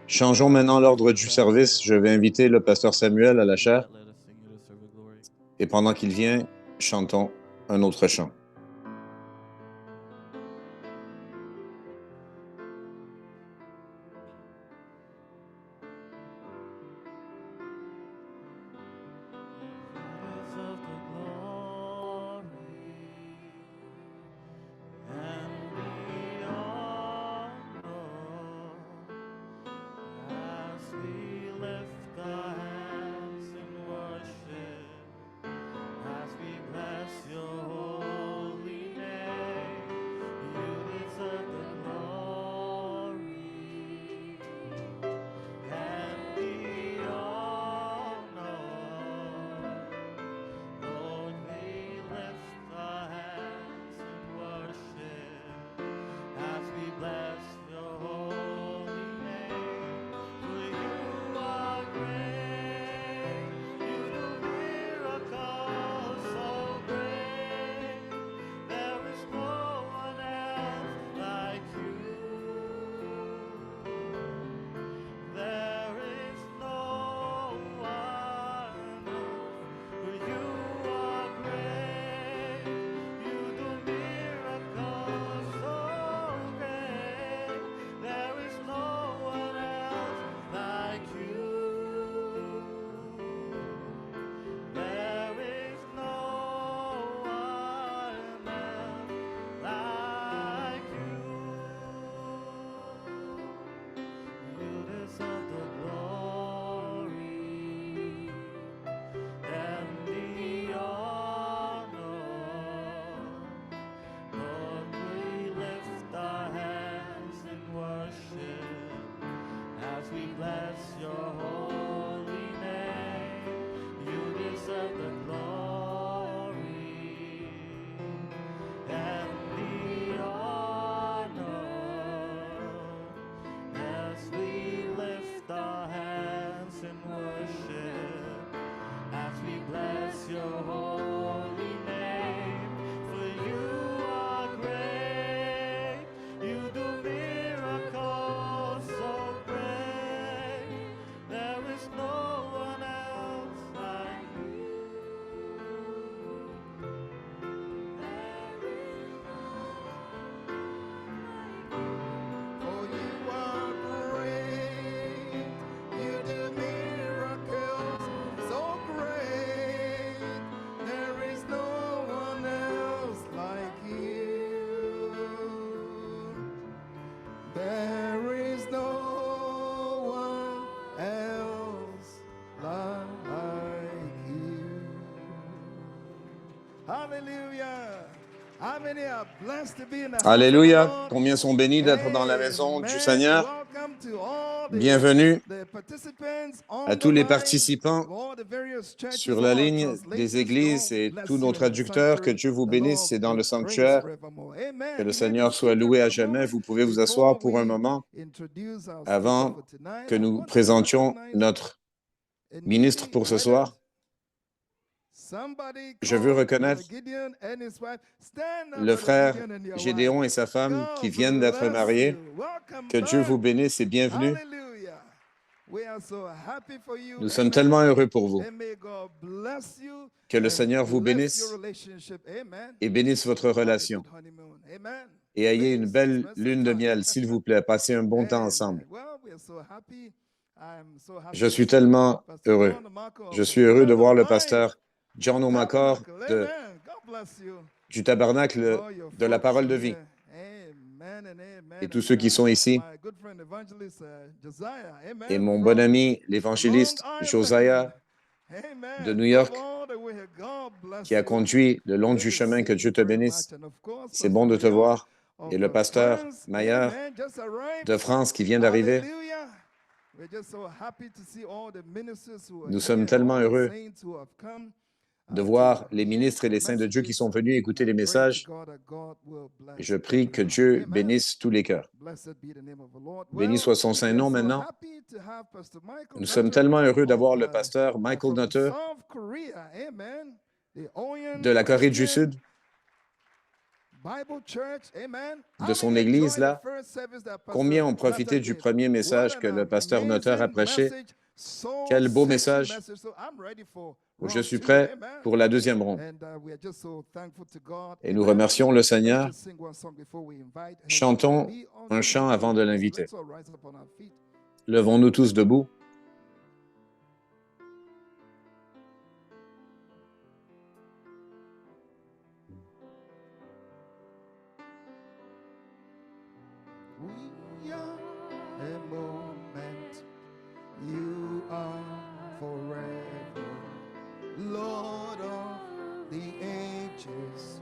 Changeons maintenant l'ordre du service. Je vais inviter le pasteur Samuel à la chaire et pendant qu'il vient, chantons un autre chant. Alléluia. Combien sont bénis d'être dans la maison du Seigneur? Bienvenue à tous les participants sur la ligne des églises et tous nos traducteurs. Que Dieu vous bénisse et dans le sanctuaire. Que le Seigneur soit loué à jamais. Vous pouvez vous asseoir pour un moment avant que nous présentions notre ministre pour ce soir. Je veux reconnaître le frère Gédéon et sa femme qui viennent d'être mariés. Que Dieu vous bénisse et bienvenue. Nous sommes tellement heureux pour vous. Que le Seigneur vous bénisse et bénisse votre relation. Et ayez une belle lune de miel, s'il vous plaît. Passez un bon temps ensemble. Je suis tellement heureux. Je suis heureux de voir le pasteur John O'Makor du tabernacle de la parole de vie. Et tous ceux qui sont ici. Et mon bon ami, l'évangéliste Josiah de New York, qui a conduit le long du chemin. Que Dieu te bénisse. C'est bon de te voir. Et le pasteur Mayer de France qui vient d'arriver. Nous sommes tellement heureux de voir les ministres et les saints de Dieu qui sont venus écouter les messages. Et je prie que Dieu bénisse tous les cœurs. Béni soit son saint nom maintenant. Nous sommes tellement heureux d'avoir le pasteur Michael Nutter de la Corée du Sud. de son Église, là, combien ont profité du premier message que le pasteur Nutter a prêché? Quel beau message! Je suis prêt pour la deuxième ronde. Et nous remercions le Seigneur. Chantons un chant avant de l'inviter. Levons-nous tous debout. We are a moment, you are forever, Lord of the ages,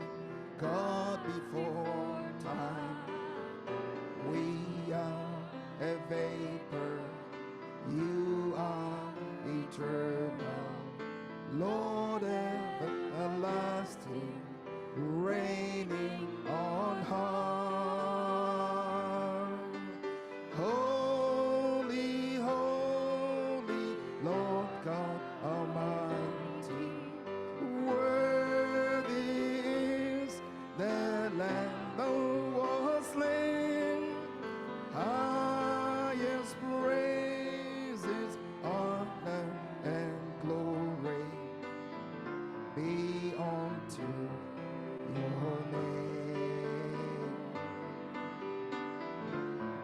God before time. We are a vapor, you are eternal, Lord everlasting, reigning on high. Holy, holy, Lord God Almighty, worthy is the Lamb that was slain. Highest praises, honor, and glory be unto your name.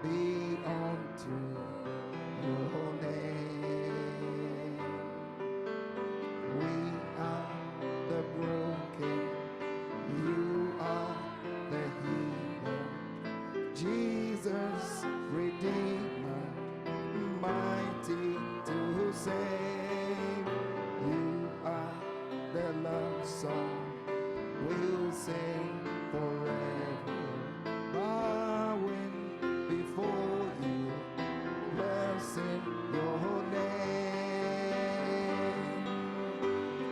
Be unto your name. We are the broken, you are the healer. Jesus, Redeemer, mighty to save. You are the love song we'll sing forever. Bowing before you, blessing your name.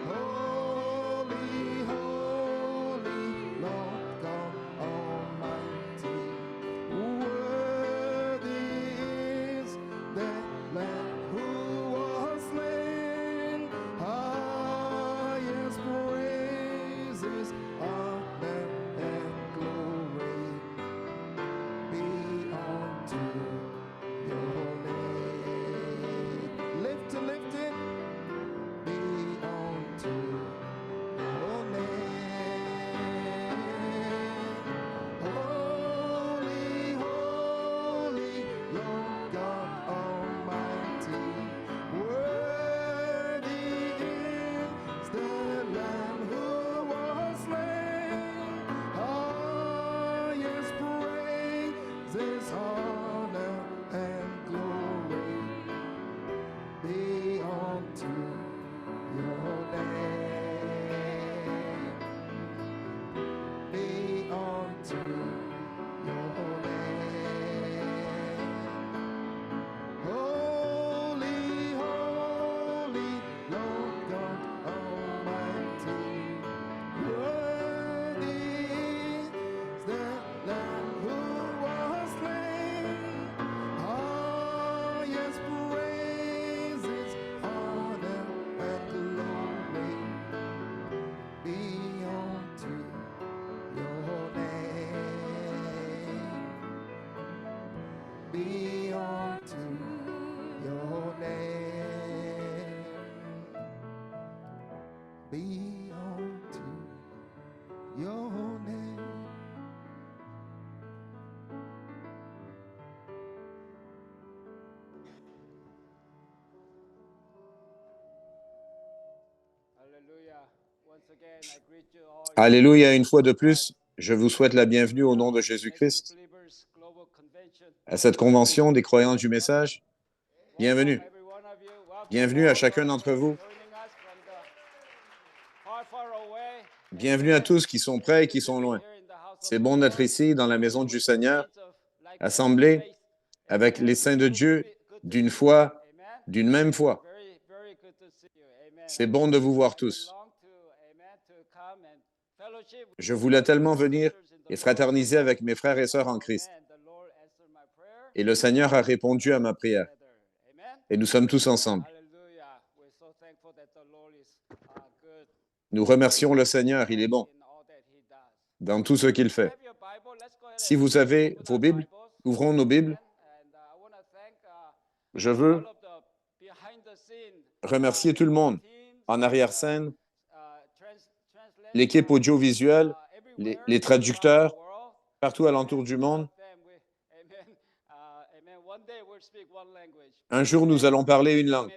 Holy, holy, Lord God Almighty, worthy is the Lamb who was slain. Highest praises, honor, and glory be unto your name. Lift it, be unto your name. Holy, holy, Lord God Almighty, worthy is the Lamb who was slain. Highest praises, honor, and glory be unto your name. Be unto your name. Holy, holy, Lord God Almighty, worthy is the Lamb who was slain. Highest praises, honor, and glory be unto your name. Be unto your name. Be unto your name. Alléluia, une fois de plus, je vous souhaite la bienvenue au nom de Jésus-Christ à cette convention des croyants du message. Bienvenue. Bienvenue à chacun d'entre vous. Bienvenue à tous qui sont près et qui sont loin. C'est bon d'être ici dans la maison du Seigneur, assemblés avec les saints de Dieu d'une foi, d'une même foi. C'est bon de vous voir tous. Je voulais tellement venir et fraterniser avec mes frères et sœurs en Christ. Et le Seigneur a répondu à ma prière. Et nous sommes tous ensemble. Nous remercions le Seigneur, il est bon. dans tout ce qu'il fait. Si vous avez vos Bibles, ouvrons nos Bibles. Je veux remercier tout le monde en arrière-scène, l'équipe audiovisuelle, les traducteurs, partout alentour du monde. Un jour, nous allons parler une langue,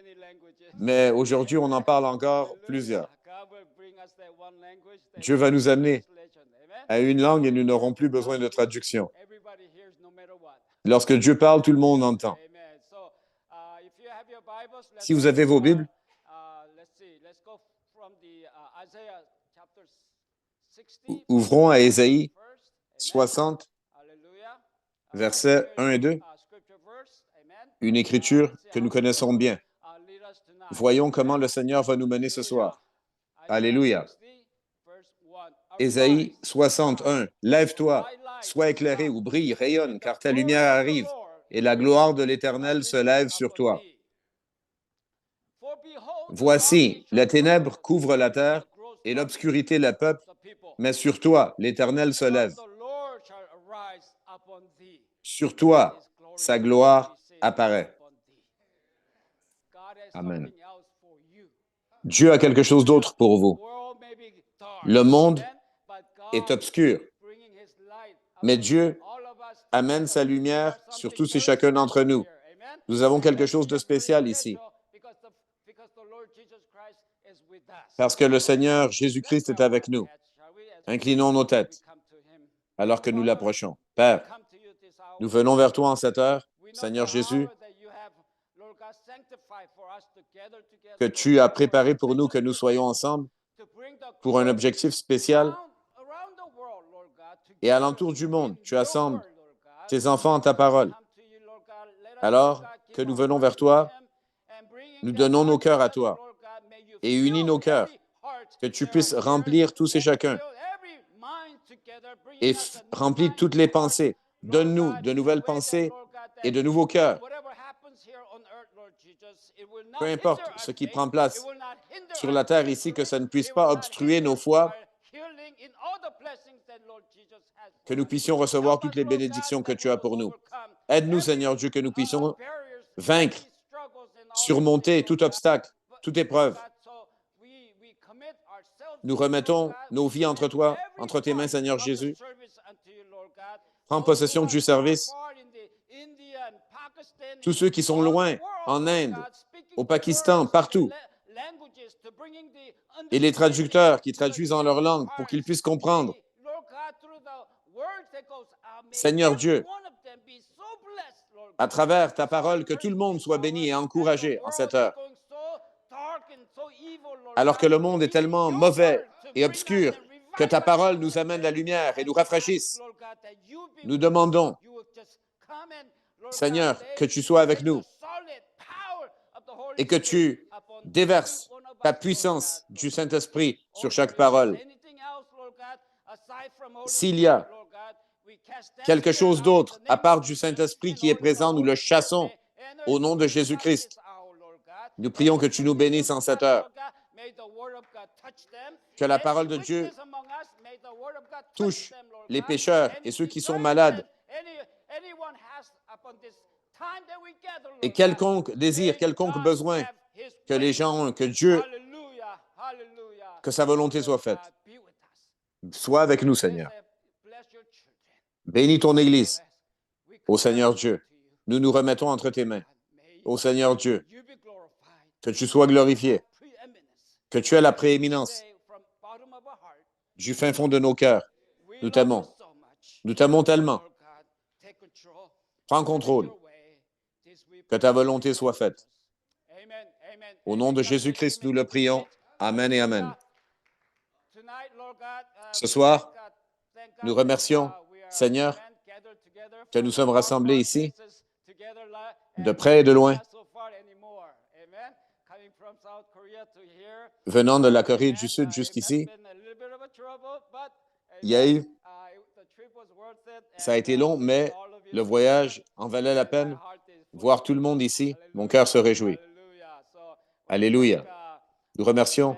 mais aujourd'hui, on en parle encore plusieurs. Dieu va nous amener à une langue et nous n'aurons plus besoin de traduction. Lorsque Dieu parle, tout le monde entend. Si vous avez vos Bibles, ouvrons à Ésaïe 60, versets 1 et 2, une écriture que nous connaissons bien. Voyons comment le Seigneur va nous mener ce soir. Alléluia. Ésaïe 61, lève-toi, sois éclairé ou brille, rayonne, car ta lumière arrive, et la gloire de l'Éternel se lève sur toi. Voici, les ténèbres couvrent la terre, et l'obscurité le peuple, mais sur toi, l'Éternel se lève. Sur toi, sa gloire apparaît. Amen. Dieu a quelque chose d'autre pour vous. Le monde est obscur, mais Dieu amène sa lumière sur tous et chacun d'entre nous. Nous avons quelque chose de spécial ici, parce que le Seigneur Jésus-Christ est avec nous. Inclinons nos têtes alors que nous l'approchons. Père, nous venons vers toi en cette heure, Seigneur Jésus, que tu as préparé pour nous que nous soyons ensemble pour un objectif spécial. Et alentour du monde, tu assembles tes enfants en ta parole. Alors que nous venons vers toi, nous donnons nos cœurs à toi et unis nos cœurs, que tu puisses remplir tous et chacun et remplir toutes les pensées. Donne-nous de nouvelles pensées et de nouveaux cœurs. Peu importe ce qui prend place sur la terre ici, que ça ne puisse pas obstruer nos foi, que nous puissions recevoir toutes les bénédictions que tu as pour nous. Aide-nous, Seigneur Dieu, que nous puissions vaincre, surmonter tout obstacle, toute épreuve. Nous remettons nos vies entre toi, entre tes mains, Seigneur Jésus. Prends possession du service. Tous ceux qui sont loin, en Inde, au Pakistan, partout. Et les traducteurs qui traduisent en leur langue pour qu'ils puissent comprendre. Seigneur Dieu, à travers ta parole, que tout le monde soit béni et encouragé en cette heure. Alors que le monde est tellement mauvais et obscur, que ta parole nous amène la lumière et nous rafraîchisse. Nous demandons, Seigneur, que tu sois avec nous et que tu déverses ta puissance du Saint-Esprit sur chaque parole. S'il y a quelque chose d'autre à part du Saint-Esprit qui est présent, nous le chassons au nom de Jésus-Christ. Nous prions que tu nous bénisses en cette heure. Que la parole de Dieu touche les pécheurs et ceux qui sont malades. Et quelconque désir, quelconque besoin que les gens ont, que Dieu, que sa volonté soit faite. Sois avec nous, Seigneur. Bénis ton Église. Ô Seigneur Dieu, nous nous remettons entre tes mains. Ô Seigneur Dieu, que tu sois glorifié, que tu aies la prééminence du fin fond de nos cœurs. Nous t'aimons. Nous t'aimons tellement. Prends contrôle. Que ta volonté soit faite. Au nom de Jésus-Christ, nous le prions. Amen et Amen. Ce soir, nous remercions, Seigneur, que nous sommes rassemblés ici, de près et de loin, venant de la Corée du Sud jusqu'ici. Ça a été long, mais le voyage en valait la peine. Voir tout le monde ici, mon cœur se réjouit. Alléluia. Nous remercions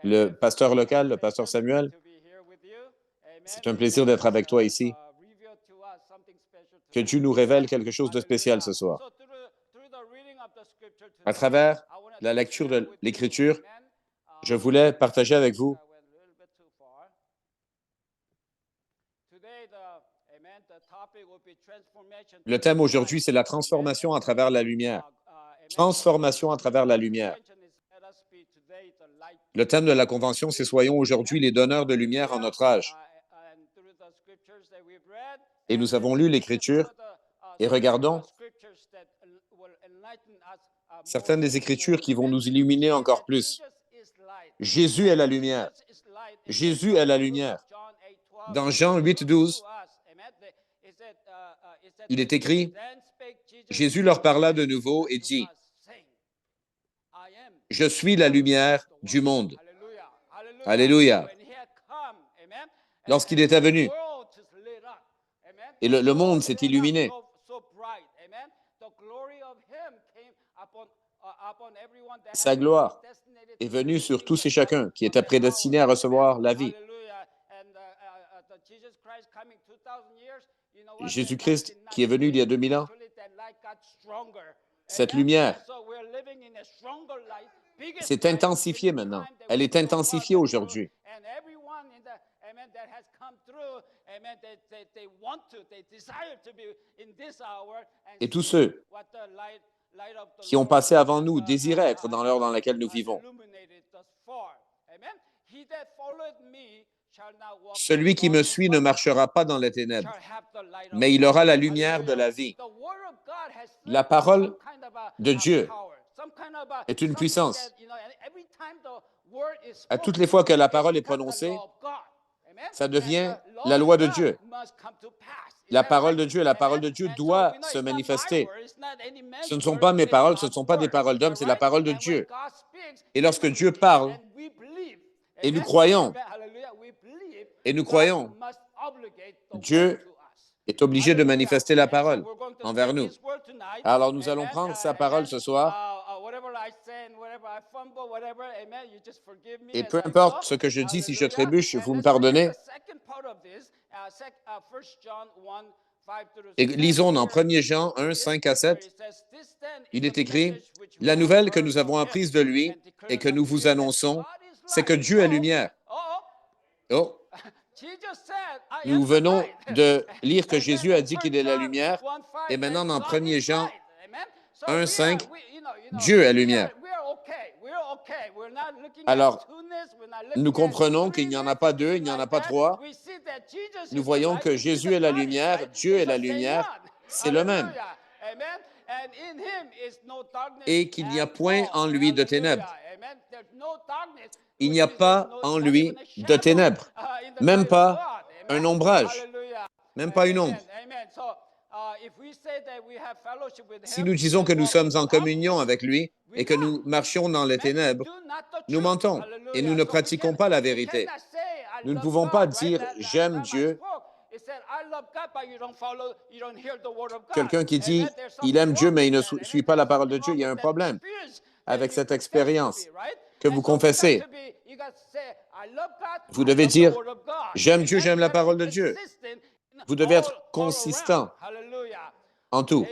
le pasteur local, le pasteur Samuel. C'est un plaisir d'être avec toi ici. Que Dieu nous révèle quelque chose de spécial ce soir. À travers la lecture de l'Écriture, je voulais partager avec vous le thème aujourd'hui, c'est la transformation à travers la lumière. Transformation à travers la lumière. Le thème de la convention, c'est soyons aujourd'hui les donneurs de lumière en notre âge. Et nous avons lu l'Écriture et regardons certaines des Écritures qui vont nous illuminer encore plus. Jésus est la lumière. Jésus est la lumière. Dans Jean 8, 12, il est écrit, Jésus leur parla de nouveau et dit, « Je suis la lumière du monde. » Alléluia. Lorsqu'il était venu, et le monde s'est illuminé. Sa gloire est venue sur tous et chacun qui étaient prédestinés à recevoir la vie. Jésus-Christ, qui est venu il y a 2000 ans, cette lumière s'est intensifiée maintenant. Elle est intensifiée aujourd'hui. Et tous ceux qui ont passé avant nous désiraient être dans l'heure dans laquelle nous vivons. Celui qui me suit ne marchera pas dans les ténèbres, mais il aura la lumière de la vie. La parole de Dieu est une puissance. À toutes les fois que la parole est prononcée, ça devient la loi de Dieu. La parole de Dieu doit se manifester. Ce ne sont pas mes paroles, ce ne sont pas des paroles d'hommes, c'est la parole de Dieu. Et lorsque Dieu parle, et nous croyons, Dieu est obligé de manifester la parole envers nous. Alors nous allons prendre sa parole ce soir. Et peu importe ce que je dis, si je trébuche, vous me pardonnez. Et lisons dans 1 Jean 1, 5 à 7, il est écrit, « La nouvelle que nous avons apprise de lui et que nous vous annonçons, c'est que Dieu est lumière. » Oh! Nous venons de lire que Jésus a dit qu'il est la lumière, et maintenant dans 1 Jean 1, 5, Dieu est lumière. Alors, nous comprenons qu'il n'y en a pas deux, il n'y en a pas trois. Nous voyons que Jésus est la lumière, Dieu est la lumière, c'est le même. Et qu'il n'y a point en lui de ténèbres. Il n'y a pas en lui de ténèbres, même pas un ombrage, même pas une ombre. Si nous disons que nous sommes en communion avec lui et que nous marchions dans les ténèbres, nous mentons et nous ne pratiquons pas la vérité. Nous ne pouvons pas dire « j'aime Dieu ». Quelqu'un qui dit « il aime Dieu, mais il ne suit pas la parole de Dieu », il y a un problème avec cette expérience que vous confessez. Vous devez dire « j'aime Dieu, j'aime la parole de Dieu ». Vous devez être consistant en tout.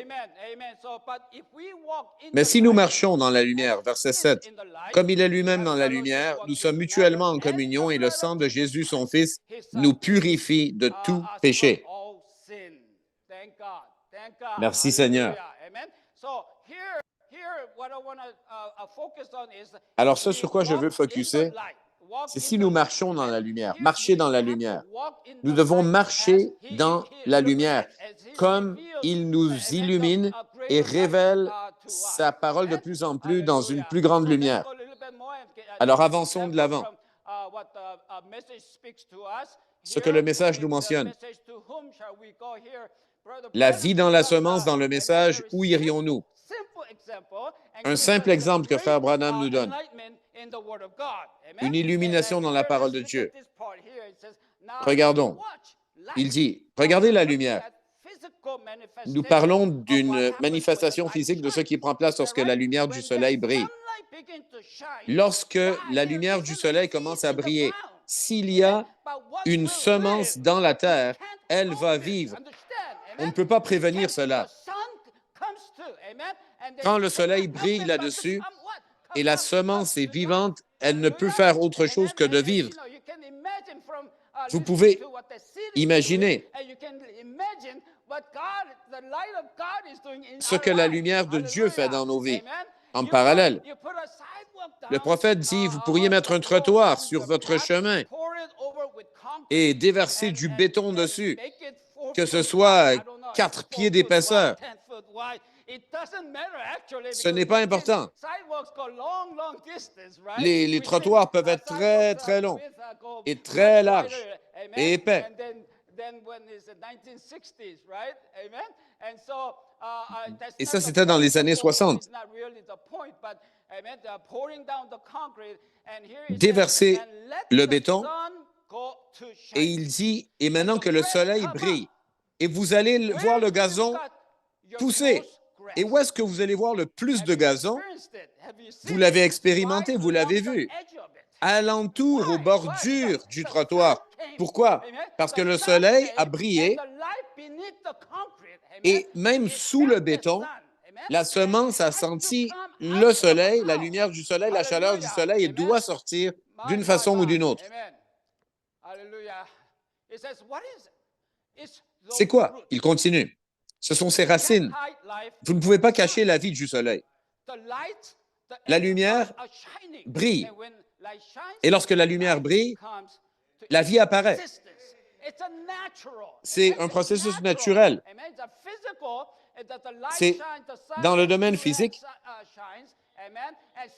Mais si nous marchons dans la lumière, verset 7, comme il est lui-même dans la lumière, nous sommes mutuellement en communion et le sang de Jésus, son Fils, nous purifie de tout péché. Merci Seigneur. Alors ce sur quoi je veux focuser, c'est si nous marchons dans la lumière, marcher dans la lumière. Nous devons marcher dans la lumière, comme il nous illumine et révèle sa parole de plus en plus dans une plus grande lumière. Alors avançons de l'avant. Ce que le message nous mentionne. La vie dans la semence, dans le message, où irions-nous? Un simple exemple que Frère Branham nous donne. Une illumination dans la parole de Dieu. Regardons. Il dit, regardez la lumière. Nous parlons d'une manifestation physique de ce qui prend place lorsque la lumière du soleil brille. lorsque la lumière du soleil commence à briller, s'il y a une semence dans la terre, elle va vivre. On ne peut pas prévenir cela. Quand le soleil brille là-dessus et la semence est vivante, elle ne peut faire autre chose que de vivre. Vous pouvez imaginer ce que la lumière de Dieu fait dans nos vies. En parallèle, le prophète dit, vous pourriez mettre un trottoir sur votre chemin et déverser du béton dessus, que ce soit 4 pieds d'épaisseur. Ce n'est pas important. Les trottoirs peuvent être très, très longs et très larges et épais. Et ça, c'était dans les années 60. Déverser le béton, et il dit, et maintenant que le soleil brille, et vous allez voir le gazon pousser. Et où est-ce que vous allez voir le plus de gazon? Vous l'avez expérimenté, vous l'avez vu. Alentour, aux bordures du trottoir. Pourquoi? Parce que le soleil a brillé et même sous le béton, la semence a senti le soleil, la lumière du soleil, la chaleur du soleil et doit sortir d'une façon ou d'une autre. C'est quoi? Il continue. Ce sont ses racines. Vous ne pouvez pas cacher la vie du soleil. La lumière brille. Et lorsque la lumière brille, la vie apparaît. C'est un processus naturel. C'est dans le domaine physique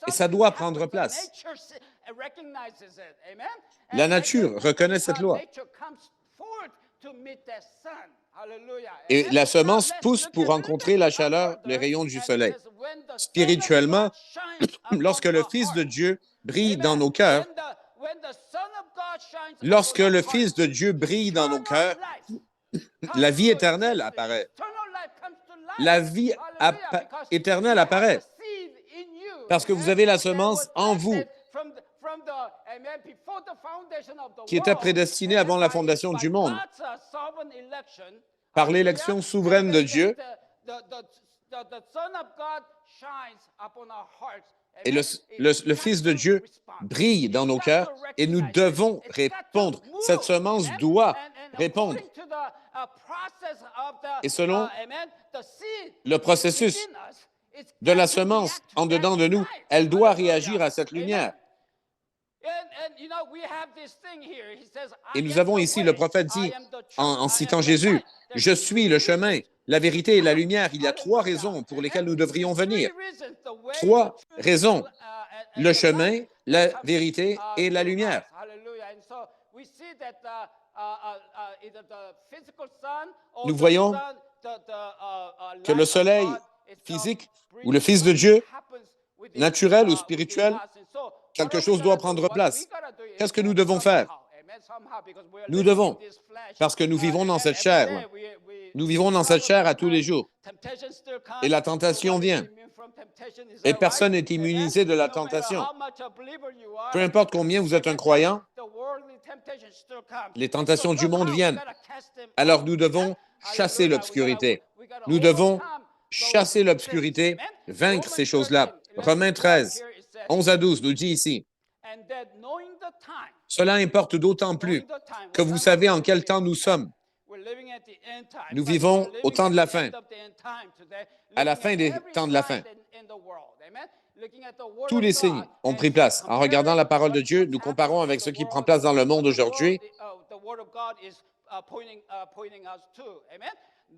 et ça doit prendre place. La nature reconnaît cette loi. Et la semence pousse pour rencontrer la chaleur, les rayons du soleil. Spirituellement, lorsque le Fils de Dieu brille dans nos cœurs, lorsque le Fils de Dieu brille dans nos cœurs, la vie éternelle apparaît. La vie éternelle apparaît parce que vous avez la semence en vous qui était prédestinée avant la fondation du monde. Par l'élection souveraine de Dieu, et le Fils de Dieu brille dans nos cœurs et nous devons répondre. Cette semence doit répondre. Et selon le processus de la semence en dedans de nous, elle doit réagir à cette lumière. Et nous avons ici, le prophète dit, en citant Jésus, « Je suis le chemin, la vérité et la lumière. » Il y a 3 raisons pour lesquelles nous devrions venir. 3 raisons. Le chemin, la vérité et la lumière. Nous voyons que le soleil physique ou le Fils de Dieu, naturel ou spirituel, quelque chose doit prendre place. Qu'est-ce que nous devons faire? Nous devons, parce que nous vivons dans cette chair. Nous vivons dans cette chair à tous les jours. Et la tentation vient. Et personne n'est immunisé de la tentation. Peu importe combien vous êtes un croyant, les tentations du monde viennent. Alors nous devons chasser l'obscurité. Nous devons chasser l'obscurité, vaincre ces choses-là. Romains 13, 11 à 12 nous dit ici, « Cela importe d'autant plus que vous savez en quel temps nous sommes. Nous vivons au temps de la fin, à la fin des temps de la fin. Tous les signes ont pris place. En regardant la parole de Dieu, nous comparons avec ce qui prend place dans le monde aujourd'hui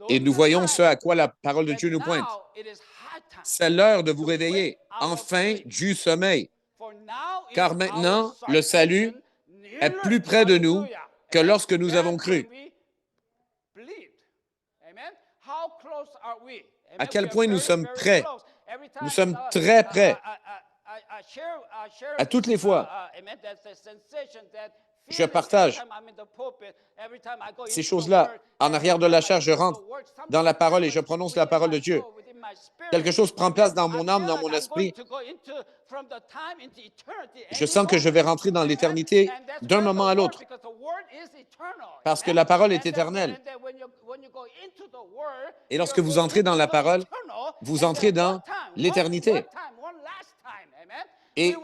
et nous voyons ce à quoi la parole de Dieu nous pointe. C'est l'heure de vous réveiller, enfin du sommeil, car maintenant, le salut est plus près de nous que lorsque nous avons cru. » À quel point nous sommes prêts? Nous sommes très prêts. À toutes les fois, je partage ces choses-là. En arrière de la chair, je rentre dans la parole et je prononce la parole de Dieu. quelque chose prend place dans mon âme, dans mon esprit. Je sens que je vais rentrer dans l'éternité d'un moment à l'autre, parce que la parole est éternelle. Et lorsque vous entrez dans la parole, vous entrez dans l'éternité. Et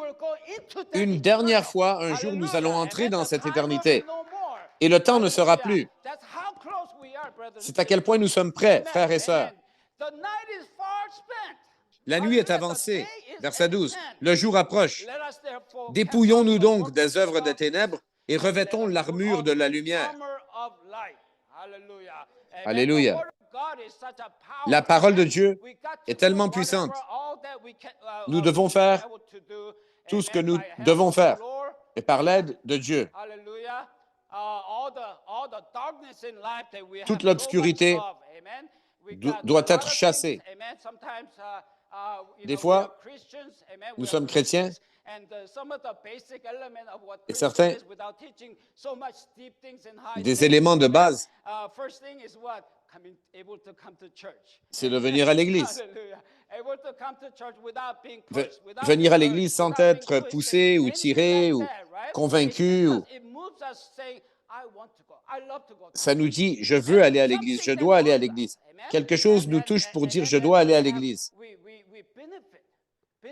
une dernière fois, un jour, nous allons entrer dans cette éternité. Et le temps ne sera plus. C'est à quel point nous sommes prêts, frères et sœurs. La nuit est avancée. Verset 12. Le jour approche. Dépouillons-nous donc des œuvres des ténèbres et revêtons l'armure de la lumière. Alléluia. La parole de Dieu est tellement puissante. Nous devons faire tout ce que nous devons faire et par l'aide de Dieu. Toute l'obscurité doit être chassée. Des fois, nous sommes chrétiens et certains des éléments de base, c'est de venir à l'Église. Venir à l'Église sans être poussé ou tiré ou convaincu. Ça nous dit, je veux aller à l'Église, je dois aller à l'Église. Quelque chose nous touche pour dire, je dois aller à l'Église.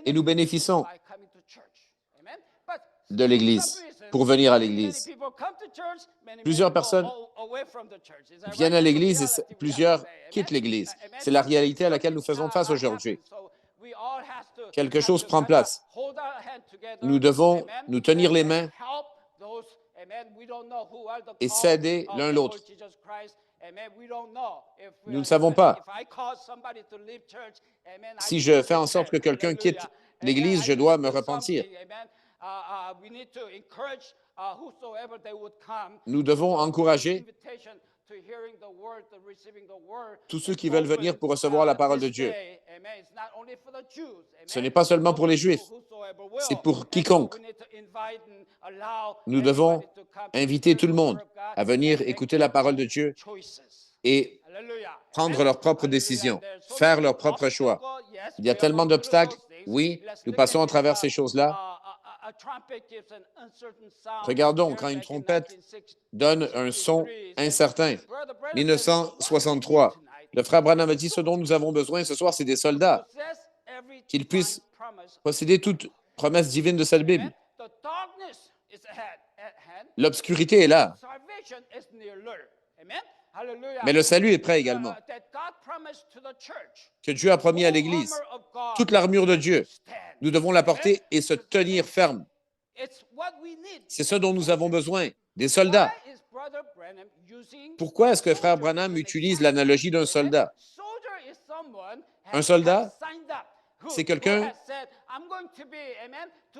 Et nous bénéficions de l'Église pour venir à l'Église. Plusieurs personnes viennent à l'Église et plusieurs quittent l'Église. C'est la réalité à laquelle nous faisons face aujourd'hui. Quelque chose prend place. Nous devons nous tenir les mains et s'aider l'un l'autre. Nous ne savons pas. Si je fais en sorte que quelqu'un quitte l'Église, je dois me repentir. Nous devons encourager tous ceux qui veulent venir pour recevoir la parole de Dieu. Ce n'est pas seulement pour les Juifs, c'est pour quiconque. Nous devons inviter tout le monde à venir écouter la parole de Dieu et prendre leurs propres décisions, faire leurs propres choix. Il y a tellement d'obstacles. Oui, nous passons à travers ces choses-là. Regardons, quand une trompette donne un son incertain. 1963, le frère Branham a dit, ce dont nous avons besoin ce soir, c'est des soldats, qu'ils puissent posséder toute promesse divine de cette Bible. L'obscurité est là. Mais le salut est prêt également. Que Dieu a promis à l'Église. Toute l'armure de Dieu. Nous devons la porter et se tenir ferme. C'est ce dont nous avons besoin, des soldats. Pourquoi est-ce que frère Branham utilise l'analogie d'un soldat? Un soldat, c'est quelqu'un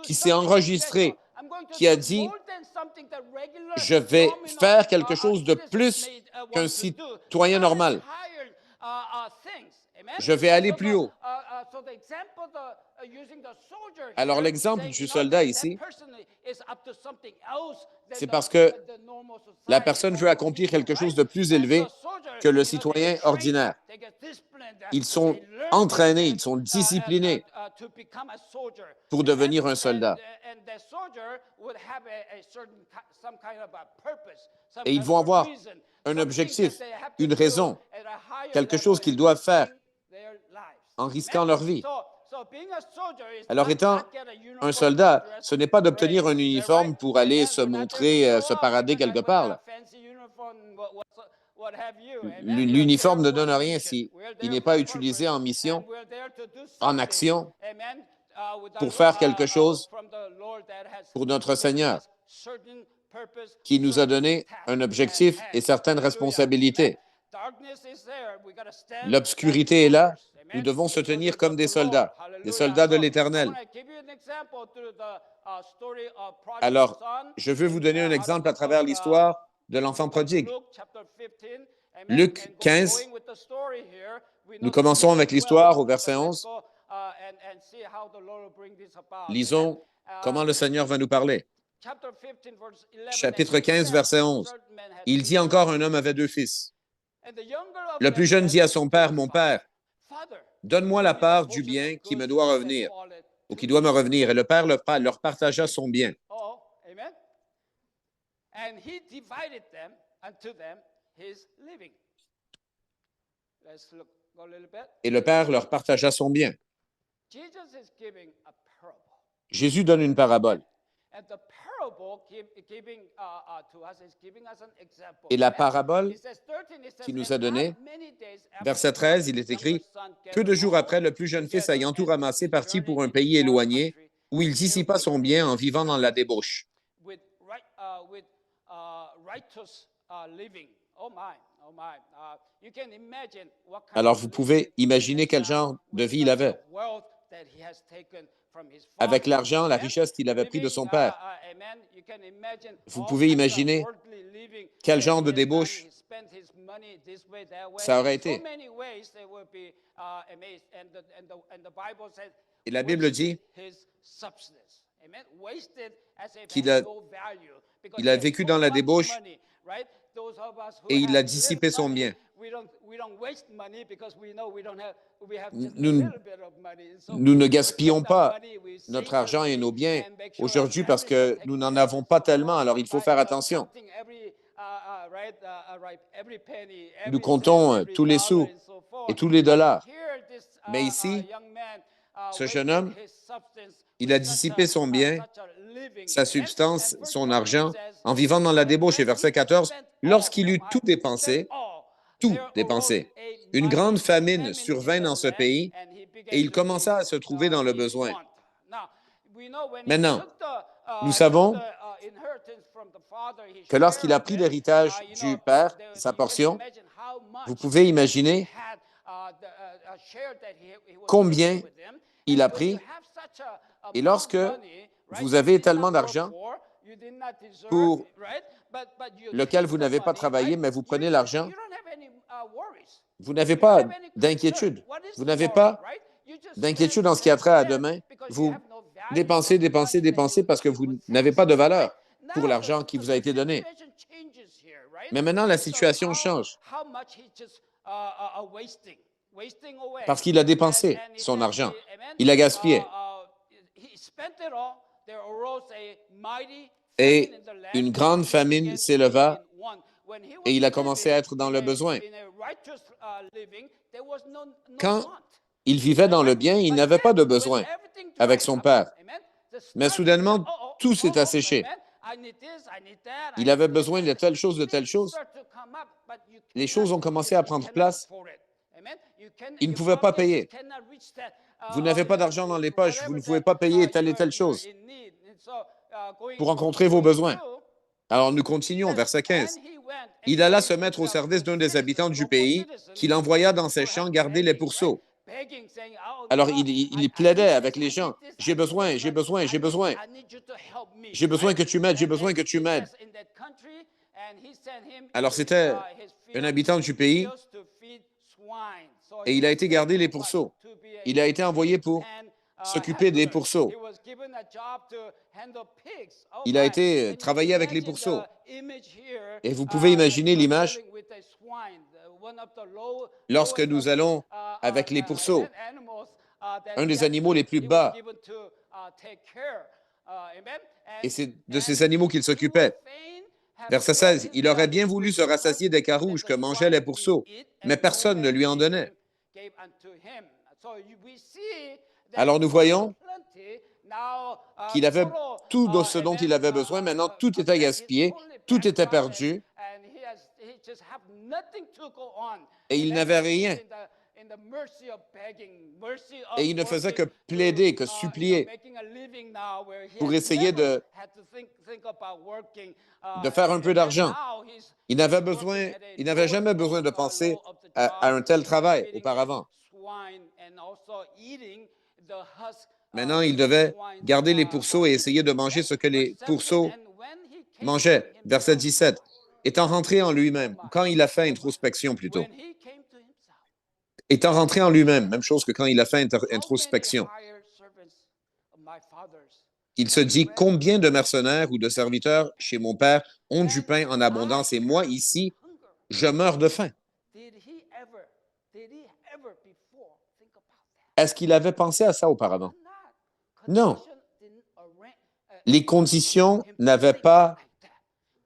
qui s'est enregistré, qui a dit « Je vais faire quelque chose de plus qu'un citoyen normal. Je vais aller plus haut. » Alors, l'exemple du soldat ici, c'est parce que la personne veut accomplir quelque chose de plus élevé que le citoyen ordinaire. Ils sont entraînés, ils sont disciplinés pour devenir un soldat. Et ils vont avoir un objectif, une raison, quelque chose qu'ils doivent faire en risquant leur vie. Alors, étant un soldat, ce n'est pas d'obtenir un uniforme pour aller se montrer, se parader quelque part, là. L'uniforme ne donne rien s'il n'est pas utilisé en mission, en action, pour faire quelque chose pour notre Seigneur, qui nous a donné un objectif et certaines responsabilités. L'obscurité est là. Nous devons se tenir comme des soldats de l'Éternel. Alors, je veux vous donner un exemple à travers l'histoire de l'enfant prodigue. Luc 15, nous commençons avec l'histoire au verset 11. Lisons comment le Seigneur va nous parler. Chapitre 15, verset 11. Il dit encore, un homme avait deux fils. Le plus jeune dit à son père, « Mon père. » donne-moi la part du bien qui me doit revenir, ou qui doit me revenir. Et le père leur partagea son bien. Oh, amen. And he divided them unto them his living. Let's go a little bit. Et le père leur partagea son bien. Jesus is giving a parable. Jésus donne une parabole. And the parable giving to us is giving us an example. Et la Amen. parabole It says 13, it says, qui nous "And a donné, not many days after verset 13, il est the écrit, younger son peu de gathered jours all après, le plus jeune fils together ayant tout and ramassé partit returned pour un into pays a far éloigné country, où il dissipa son bien en vivant dans la débauche. with righteous living. Oh my, oh my. You can imagine what kind Alors of vous living pouvez imaginer he has quel done genre de with vie il such avait. a wealth that he has taken from his Avec father. l'argent, la Amen. richesse qu'il avait pris de son Living, père. amen. You can imagine Vous all pouvez kinds of imaginer worldly living quel that genre he de has done. débauche He spent his money this way, that way. ça aurait So été. many ways they will be amazed. And the Bible says Et la Bible dit his substance. Amen. Wasted as if qu'il it a- had no value because il he a had vécu so dans la much débauche money, right? Those of us who et il have a dissipé little son money, bien. we don't waste money because we know we have just a Nous, little bit of money. And so nous we ne protect gaspillons our pas money, we save notre the argent et money nos biens and make sure our aujourd'hui parce families are que taken nous n'en care of avons and pas so tellement, on. alors il faut faire attention. Counting every right, every penny, Nous every comptons cent, every tous les dollar sous and so forth. et tous les dollars. But here this, Mais ici, young man, ce jeune wasted homme, his substance il with a dissipé son bien, such a living. sa Amen. substance, And verse son 14 argent, says, en vivant dans la débauche. Et and verset he 14, spent all. lorsqu'il Oh eut my, tout spent dépensé, all. tout There arose dépensé, a une mighty grande famine famine survint in the dans ce land, pays and he began et il to commença be, à se trouver dans le in besoin. want. Now, we know when he Maintenant, took nous savons inheritance from the father, he que lorsqu'il a shared pris it. l'héritage du Père, sa You can portion, imagine how much vous pouvez that he imaginer had, shared that he was combien sharing with them. il And a when you pris. have such a Et amount lorsque of money, right, vous you avez did tellement not work d'argent for, you did not deserve, pour right? But you lequel take vous the n'avez pas money, travaillé, right? mais vous prenez l'argent, You don't have any worries. vous n'avez You don't pas have any concern. d'inquiétude. What is Vous n'avez tomorrow, pas right? You just d'inquiétude spend, en ce qui a trait à spend demain. because you Vous have no value dépensez, of the dépensez, money that dépensez parce que vous you n'avez pas de possess, right? valeur pour Now l'argent qui vous a été donné. situation changes here, right? Mais maintenant, la So situation change how much he just wasting away. parce qu'il a dépensé And he son says, argent. amen, Il a gaspillé. he spent it all. There arose a mighty Et famine in the land, une grande and he famine began to s'éleva be in want. When he was et il a commencé à être dans le living besoin. in a righteous living, there was no Quand want. il vivait dans le bien, il n'avait pas de besoin avec son père. Mais soudainement, tout s'est asséché. Il avait besoin de telle chose, de telle chose. Les choses ont commencé à prendre place. Il ne pouvait pas payer. Vous n'avez pas d'argent dans les poches, vous ne pouvez pas payer telle et telle chose pour rencontrer vos besoins. Alors nous continuons, verset 15. Il alla se mettre au service d'un des habitants du pays, qu'il envoya dans ses champs garder les pourceaux. Alors il plaidait avec les gens. J'ai besoin, j'ai besoin, j'ai besoin. J'ai besoin que tu m'aides, j'ai besoin que tu m'aides. Alors c'était un habitant du pays et il a été garder les pourceaux. Il a été envoyé pour s'occuper des pourceaux. Il a été travailler avec les pourceaux. Et vous pouvez imaginer l'image lorsque nous allons avec les pourceaux, un des animaux les plus bas. Et c'est de ces animaux qu'il s'occupait. Verset 16, il aurait bien voulu se rassasier des carouges que mangeaient les pourceaux, mais personne ne lui en donnait. Alors nous voyons qu'il avait tout de ce dont il avait besoin. Maintenant, tout était gaspillé, tout était perdu, et il n'avait rien. Et il ne faisait que plaider, que supplier pour essayer de faire un peu d'argent. Il n'avait jamais besoin de penser à un tel travail auparavant. Maintenant, il devait garder les pourceaux et essayer de manger ce que les pourceaux mangeaient. Verset 17. Étant rentré en lui-même, quand il a fait introspection plutôt. Étant rentré en lui-même, même chose que quand il a fait introspection. Il se dit, combien de mercenaires ou de serviteurs chez mon père ont du pain en abondance et moi, ici, je meurs de faim. ever before think about that? Est-ce qu'il avait pensé à ça auparavant? Not. Non. Condition didn't Les conditions him n'avaient think pas, like that.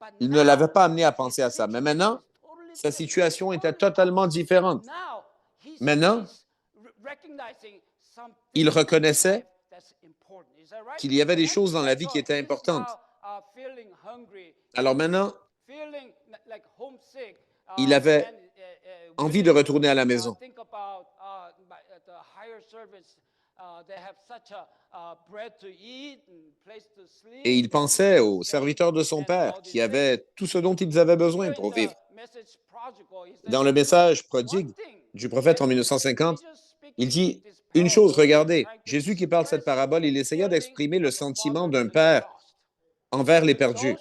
But il ne l'avait now, pas amené à his penser à ça. Mais situation maintenant, is totally sa different. situation était Totally totalement opposite. différente. Now, he's Maintenant, recognizing something il in reconnaissait life that's important. Is that right? qu'il y avait des Amen? choses dans la And vie so qui étaient he's importantes. now, feeling hungry, Alors maintenant, feeling like homesick, il avait and, envie de willing retourner à la to, maison. think about the higher service. They have such a bread to eat and place to sleep. Et il pensait aux serviteurs de son père qui avaient tout ce dont ils avaient besoin pour vivre. Dans le message prodigue du prophète en 1950, il dit une chose, regardez, Jésus qui parle cette parabole, il essaya d'exprimer le sentiment d'un père envers les perdus,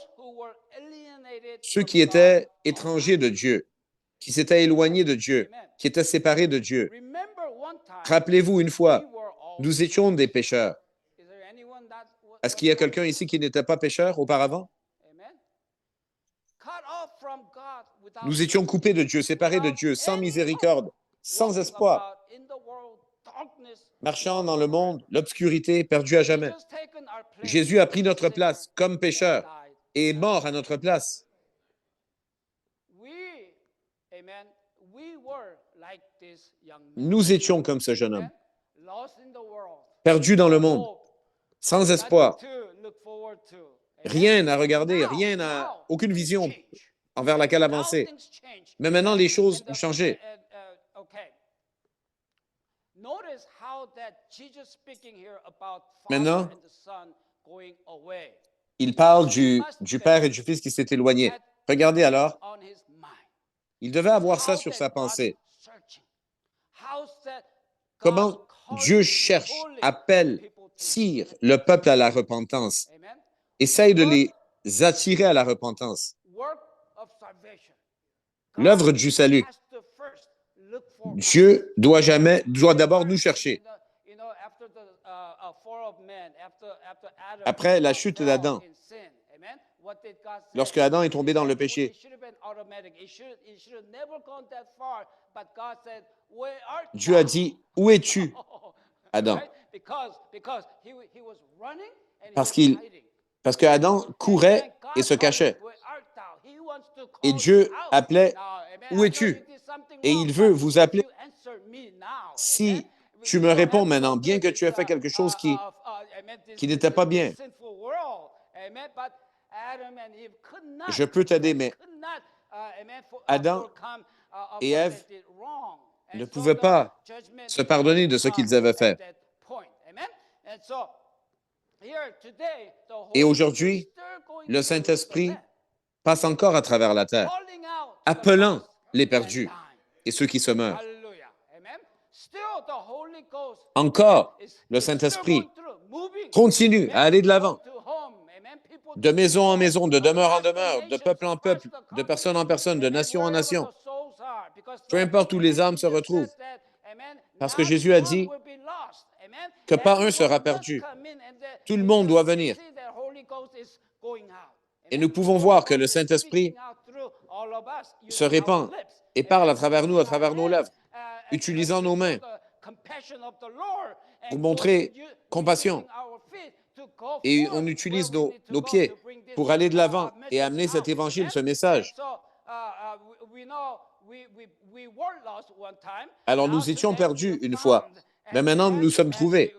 ceux qui étaient étrangers de Dieu, qui s'étaient éloignés de Dieu, qui étaient séparés de Dieu. Rappelez-vous une fois, nous étions des pécheurs. Est-ce qu'il y a quelqu'un ici qui n'était pas pécheur auparavant? Nous étions coupés de Dieu, séparés de Dieu, sans miséricorde, sans espoir, marchant dans le monde, l'obscurité, perdus à jamais. Jésus a pris notre place comme pécheur et est mort à notre place. Nous étions comme ce jeune homme, perdus dans le monde, sans espoir, rien à regarder, aucune vision envers laquelle avancer. Mais maintenant, les choses ont changé. Maintenant, il parle du Père et du Fils qui s'est éloigné. Regardez alors, il devait avoir ça sur sa pensée. Comment Dieu cherche, appelle, tire le peuple à la repentance, essaye de les attirer à la repentance. L'œuvre du salut. Dieu doit d'abord nous chercher. Après la chute d'Adam, lorsque Adam est tombé dans le péché, Dieu a dit, « Où es-tu, Adam? » Parce que Adam courait et se cachait. Et Dieu appelait, « Où es-tu? » Et il veut vous appeler. Si tu me réponds maintenant, bien que tu aies fait quelque chose qui n'était pas bien, je peux t'aider, mais Adam et Ève ne pouvaient pas se pardonner de ce qu'ils avaient fait. Et aujourd'hui, le Saint-Esprit passe encore à travers la terre, appelant les perdus et ceux qui se meurent. Encore, le Saint-Esprit continue à aller de l'avant, de maison en maison, de demeure en demeure, de peuple en peuple, de personne en personne, de nation en nation. Peu importe où les âmes se retrouvent. Parce que Jésus a dit que pas un sera perdu. Tout le monde doit venir. Et nous pouvons voir que le Saint-Esprit se répand et parle à travers nous, à travers nos lèvres, utilisant nos mains pour montrer compassion. Et on utilise nos pieds pour aller de l'avant et amener cet évangile, ce message. Alors nous étions perdus une fois, mais maintenant nous sommes trouvés.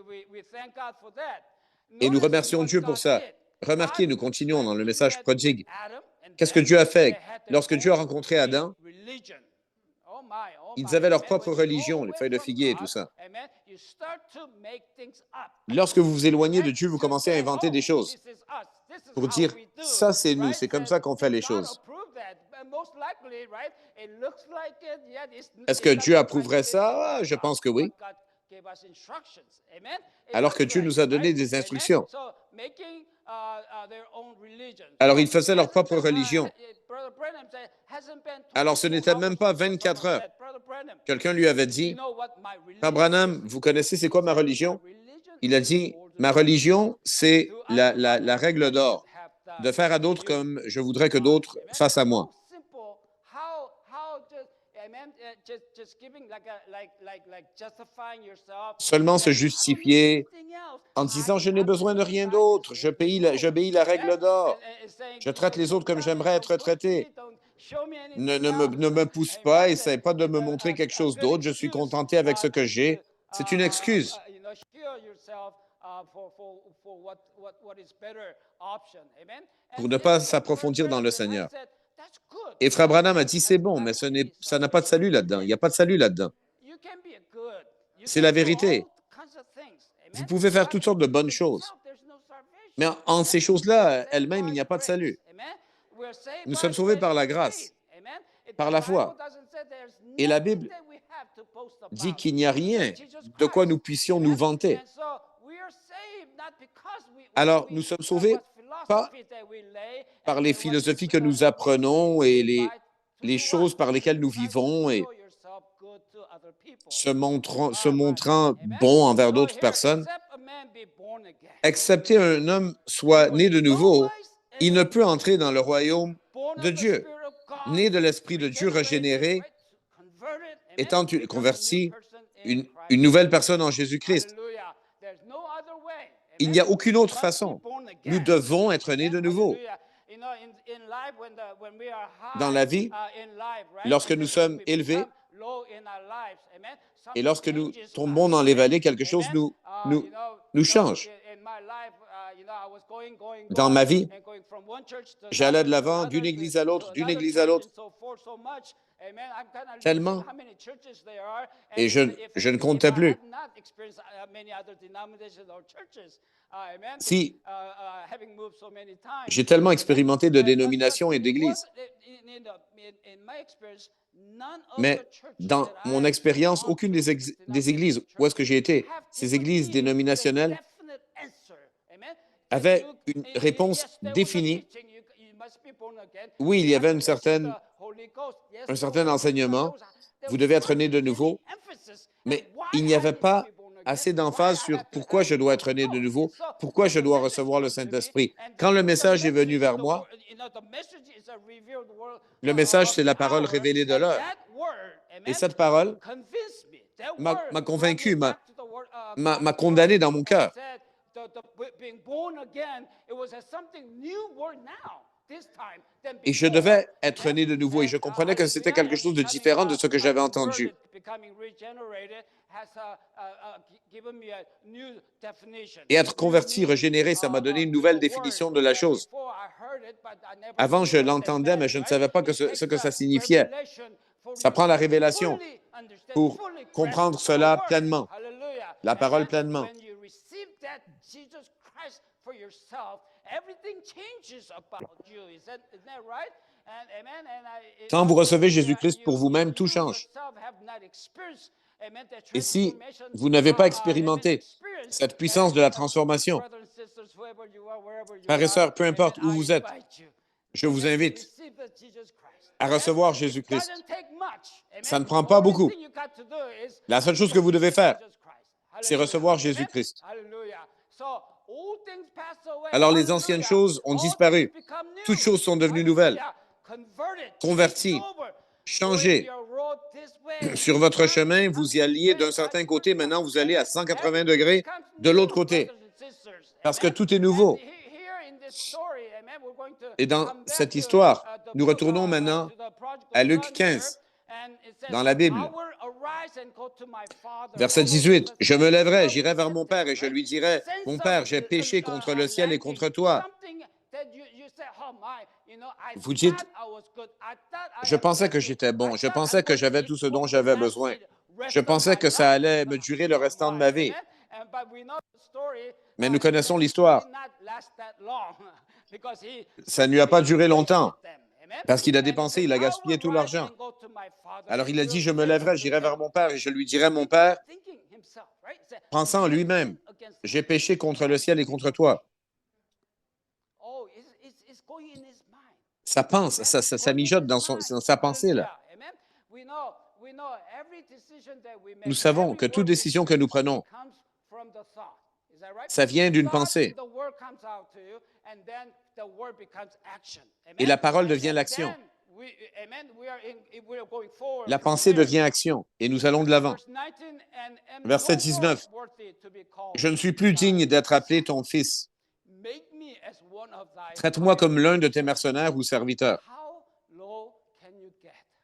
Et nous remercions Dieu pour ça. Remarquez, nous continuons dans le message prodigue. Qu'est-ce que Dieu a fait? Lorsque Dieu a rencontré Adam, ils avaient leur propre religion, les feuilles de figuier et tout ça. Lorsque vous vous éloignez de Dieu, vous commencez à inventer des choses pour dire, ça c'est nous, c'est comme ça qu'on fait les choses. Est-ce que Dieu approuverait ça? Ah, je pense que oui. Alors que Dieu nous a donné des instructions. Alors, ils faisaient leur propre religion. Alors, ce n'était même pas 24 heures. Quelqu'un lui avait dit, « Père Branham, vous connaissez c'est quoi ma religion? » Il a dit, « Ma religion, c'est la règle d'or, de faire à d'autres comme je voudrais que d'autres fassent à moi. » Seulement se justifier en disant « Je n'ai besoin de rien d'autre, j'obéis la règle d'or, je traite les autres comme j'aimerais être traité. Ne me pousse pas, essaie pas de me montrer quelque chose d'autre, je suis contenté avec ce que j'ai. » C'est une excuse pour ne pas s'approfondir dans le Seigneur. Et Frère Branham a dit, c'est bon, mais ça n'a pas de salut là-dedans. Il n'y a pas de salut là-dedans. C'est la vérité. Vous pouvez faire toutes sortes de bonnes choses. Mais en ces choses-là, elles-mêmes, il n'y a pas de salut. Nous sommes sauvés par la grâce, par la foi. Et la Bible dit qu'il n'y a rien de quoi nous puissions nous vanter. Alors, nous sommes sauvés pas par les philosophies que nous apprenons et les choses par lesquelles nous vivons et se montrant bon envers d'autres personnes. Excepté un homme soit né de nouveau, il ne peut entrer dans le royaume de Dieu. Né de l'Esprit de Dieu régénéré, étant converti, une nouvelle personne en Jésus-Christ. Il n'y a aucune autre façon. Nous devons être nés de nouveau. Dans la vie, lorsque nous sommes élevés et lorsque nous tombons dans les vallées, quelque chose nous change. Dans ma vie, j'allais de l'avant d'une église à l'autre, tellement, et je ne comptais plus. Si j'ai tellement expérimenté de dénominations et d'églises, mais dans mon expérience, aucune des églises où est-ce que j'ai été, ces églises dénominationnelles, avait une réponse définie. Oui, il y avait un certain enseignement. Vous devez être né de nouveau. Mais il n'y avait pas assez d'emphase sur pourquoi je dois être né de nouveau, pourquoi je dois recevoir le Saint-Esprit. Quand le message est venu vers moi, le message, c'est la parole révélée de l'heure. Et cette parole m'a convaincu, m'a condamné dans mon cœur. Et je devais être né de nouveau et je comprenais que c'était quelque chose de différent de ce que j'avais entendu. Et être converti, régénéré, ça m'a donné une nouvelle définition de la chose. Avant, je l'entendais, mais je ne savais pas ce que ça signifiait. Ça prend la révélation pour comprendre cela pleinement, la parole pleinement. Quand vous recevez Jésus-Christ pour vous-même, tout change. Et si vous n'avez pas expérimenté cette puissance de la transformation, frères et sœurs, peu importe où vous êtes, je vous invite à recevoir Jésus-Christ. Ça ne prend pas beaucoup. La seule chose que vous devez faire, c'est recevoir Jésus-Christ. Alors les anciennes choses ont disparu. Toutes choses sont devenues nouvelles. Converties, changées. Sur votre chemin, vous y alliez d'un certain côté, maintenant vous allez à 180 degrés de l'autre côté. Parce que tout est nouveau. Et dans cette histoire, nous retournons maintenant à Luc 15, dans la Bible. Verset 18, « Je me lèverai, j'irai vers mon père et je lui dirai, « Mon père, j'ai péché contre le ciel et contre toi. » Vous dites, « Je pensais que j'étais bon, je pensais que j'avais tout ce dont j'avais besoin. Je pensais que ça allait me durer le restant de ma vie. » Mais nous connaissons l'histoire. Ça ne lui a pas duré longtemps. Parce qu'il a dépensé, il a gaspillé tout l'argent. Alors il a dit, je me lèverai, j'irai vers mon père et je lui dirai, mon père, pensant en lui-même, j'ai péché contre le ciel et contre toi. Ça pense, ça mijote dans sa pensée, là. Nous savons que toute décision que nous prenons, ça vient d'une pensée. Et la parole devient l'action. La pensée devient action et nous allons de l'avant. Verset 19. Je ne suis plus digne d'être appelé ton fils. Traite-moi comme l'un de tes mercenaires ou serviteurs.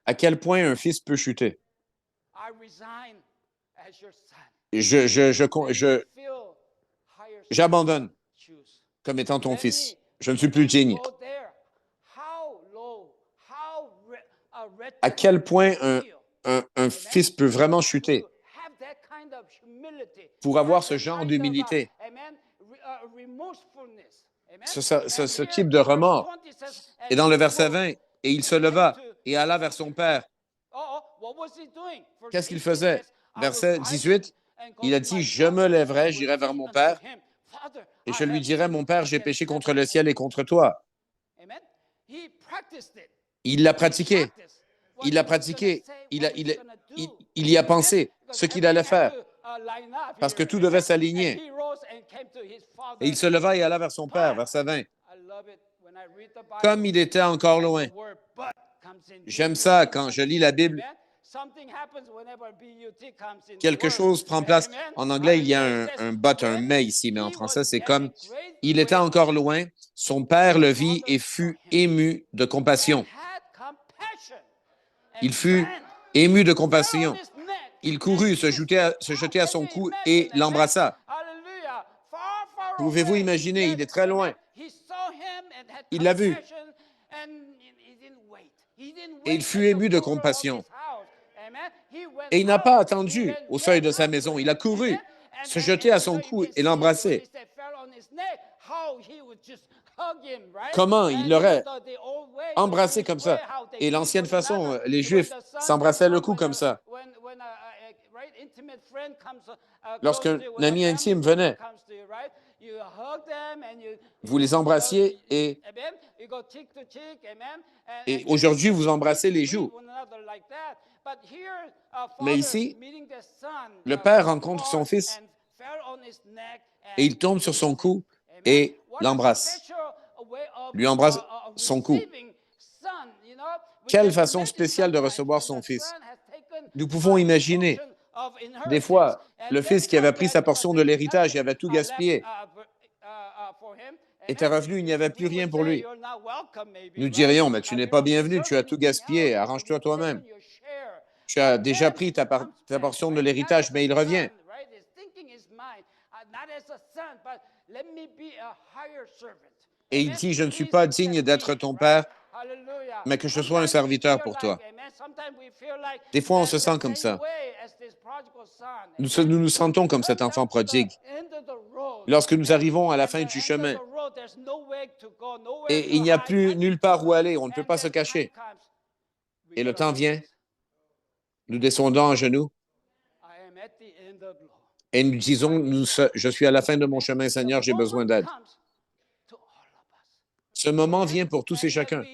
À quel point un fils peut chuter? J'abandonne comme étant ton fils. Je ne suis plus digne. À quel point un fils peut vraiment chuter pour avoir ce genre d'humilité, ce type de remords. Et dans le verset 20, et il se leva et alla vers son père. Qu'est-ce qu'il faisait? Verset 18, il a dit, je me lèverai, j'irai vers mon père, et je lui dirai, mon père, j'ai péché contre le ciel et contre toi. Il l'a pratiqué. Il l'a pratiqué. Il y a pensé ce qu'il allait faire, parce que tout devait s'aligner. Et il se leva et alla vers son père, verset 20. Comme il était encore loin. J'aime ça quand je lis la Bible. Quelque chose prend place. En anglais, il y a un but, un mais ici, mais en français, c'est comme il était encore loin, son père le vit et fut ému de compassion. Il fut ému de compassion. Il courut se jeter à son cou et l'embrassa. Pouvez-vous imaginer, il est très loin. Il l'a vu. Et il fut ému de compassion. Et il n'a pas attendu au seuil de sa maison. Il a couru, se jeter à son cou et l'embrasser. Comment il l'aurait embrassé comme ça? Et l'ancienne façon, les Juifs s'embrassaient le cou comme ça. Lorsqu'un ami intime venait, vous les embrassiez et aujourd'hui, vous embrassez les joues. Mais ici, le père rencontre son fils et il tombe sur son cou et l'embrasse, lui embrasse son cou. Quelle façon spéciale de recevoir son fils. Nous pouvons imaginer, des fois, le fils qui avait pris sa portion de l'héritage et avait tout gaspillé était revenu, il n'y avait plus rien pour lui. Nous dirions, mais tu n'es pas bienvenu, tu as tout gaspillé, arrange-toi toi-même. Tu as déjà pris ta portion de l'héritage, mais il revient. Et il dit, je ne suis pas digne d'être ton père, mais que je sois un serviteur pour toi. Des fois, on se sent comme ça. Nous nous sentons comme cet enfant prodigue. Lorsque nous arrivons à la fin du chemin, et il n'y a plus nulle part où aller, on ne peut pas se cacher. Et le temps vient, nous descendons à genoux, et nous disons, je suis à la fin de mon chemin, Seigneur, j'ai besoin d'aide. Ce moment vient pour tous et chacun.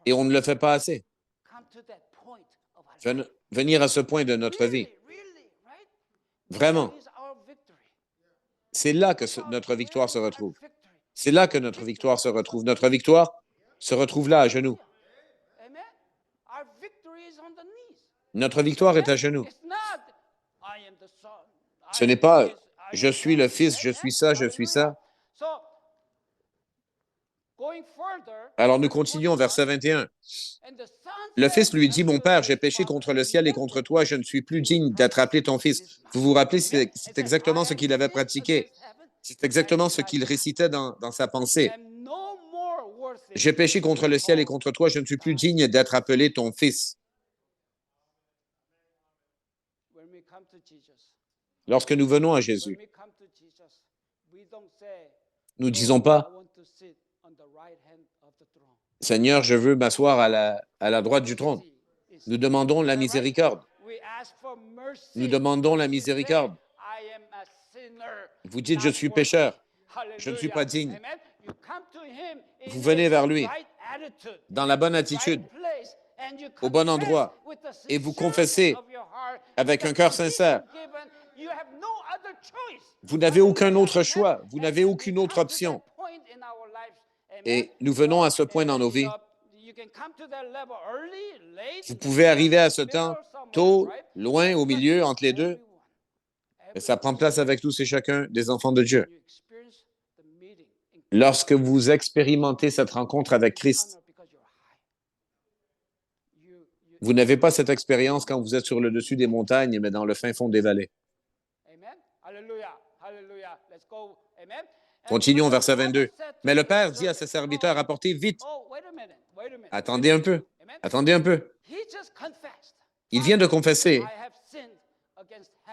Et on ne le fait pas assez. Venir à ce point de notre vie. Vraiment. C'est là que notre victoire se retrouve. C'est là que notre victoire se retrouve. Notre victoire se retrouve là, à genoux. Notre victoire est à genoux. Ce n'est pas « je suis le fils, je suis ça, je suis ça ». Alors nous continuons, verset 21. Le fils lui dit, « Mon père, j'ai péché contre le ciel et contre toi, je ne suis plus digne d'être appelé ton fils. » Vous vous rappelez, c'est exactement ce qu'il avait pratiqué. C'est exactement ce qu'il récitait dans sa pensée. « J'ai péché contre le ciel et contre toi, je ne suis plus digne d'être appelé ton fils. » Lorsque nous venons à Jésus, nous ne disons pas, « Seigneur, je veux m'asseoir à la droite du trône. » Nous demandons la miséricorde. Nous demandons la miséricorde. Vous dites, « Je suis pécheur. Je ne suis pas digne. » Vous venez vers lui dans la bonne attitude, au bon endroit, et vous confessez avec un cœur sincère. Vous n'avez aucun autre choix. Vous n'avez aucune autre option. Et nous venons à ce point dans nos vies. Vous pouvez arriver à ce temps tôt, loin, au milieu, entre les deux. Et ça prend place avec tous et chacun des enfants de Dieu. Lorsque vous expérimentez cette rencontre avec Christ, vous n'avez pas cette expérience quand vous êtes sur le dessus des montagnes, mais dans le fin fond des vallées. Continuons, verset 22. Mais le Père dit à ses serviteurs, apportez vite. Attendez un peu. Attendez un peu. Il vient de confesser.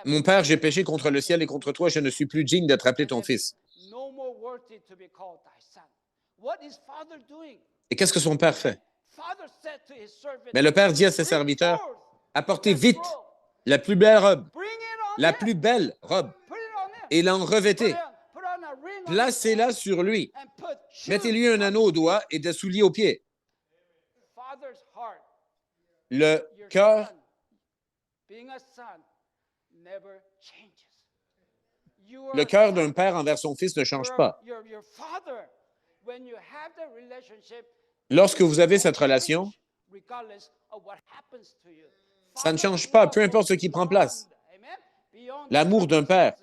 Mon Père, j'ai péché contre le ciel et contre toi, je ne suis plus digne d'être appelé ton fils. Et qu'est-ce que son Père fait? Mais le Père dit à ses serviteurs, apportez vite la plus belle robe, et l'en revêtez. Placez-la sur lui. Mettez-lui un anneau au doigt et des souliers aux pieds. Le cœur d'un père envers son fils ne change pas. Lorsque vous avez cette relation, ça ne change pas, peu importe ce qui prend place. L'amour d'un père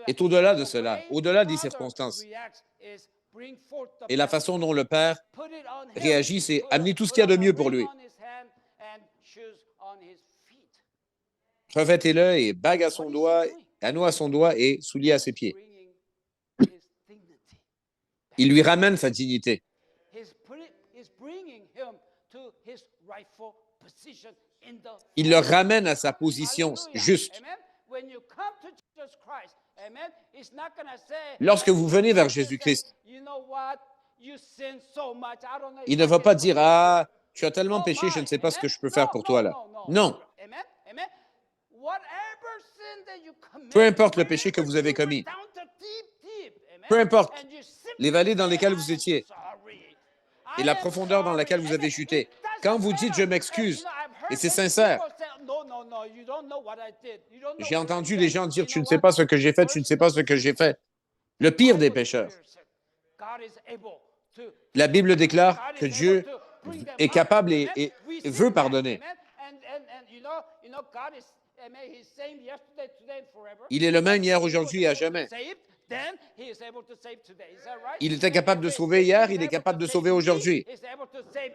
est au-delà de cela, au-delà des circonstances. Et la façon dont le père réagit, c'est amener tout ce qu'il y a de mieux pour lui. Revêtez-le et bague à son doigt, anneau à son doigt et souliers à ses pieds. Il lui ramène sa dignité. Il le ramène à sa position juste. Lorsque vous venez vers Jésus-Christ, il ne va pas dire « Ah, tu as tellement péché, je ne sais pas ce que je peux faire pour toi là. » Non. Peu importe le péché que vous avez commis, peu importe les vallées dans lesquelles vous étiez et la profondeur dans laquelle vous avez chuté, quand vous dites « je m'excuse », et c'est sincère, j'ai entendu les gens dire « tu ne sais pas ce que j'ai fait, tu ne sais pas ce que j'ai fait ». Le pire des pécheurs. La Bible déclare que Dieu est capable et veut pardonner. Il est le même hier, aujourd'hui et à jamais. Il était capable de sauver hier, il est capable de sauver aujourd'hui.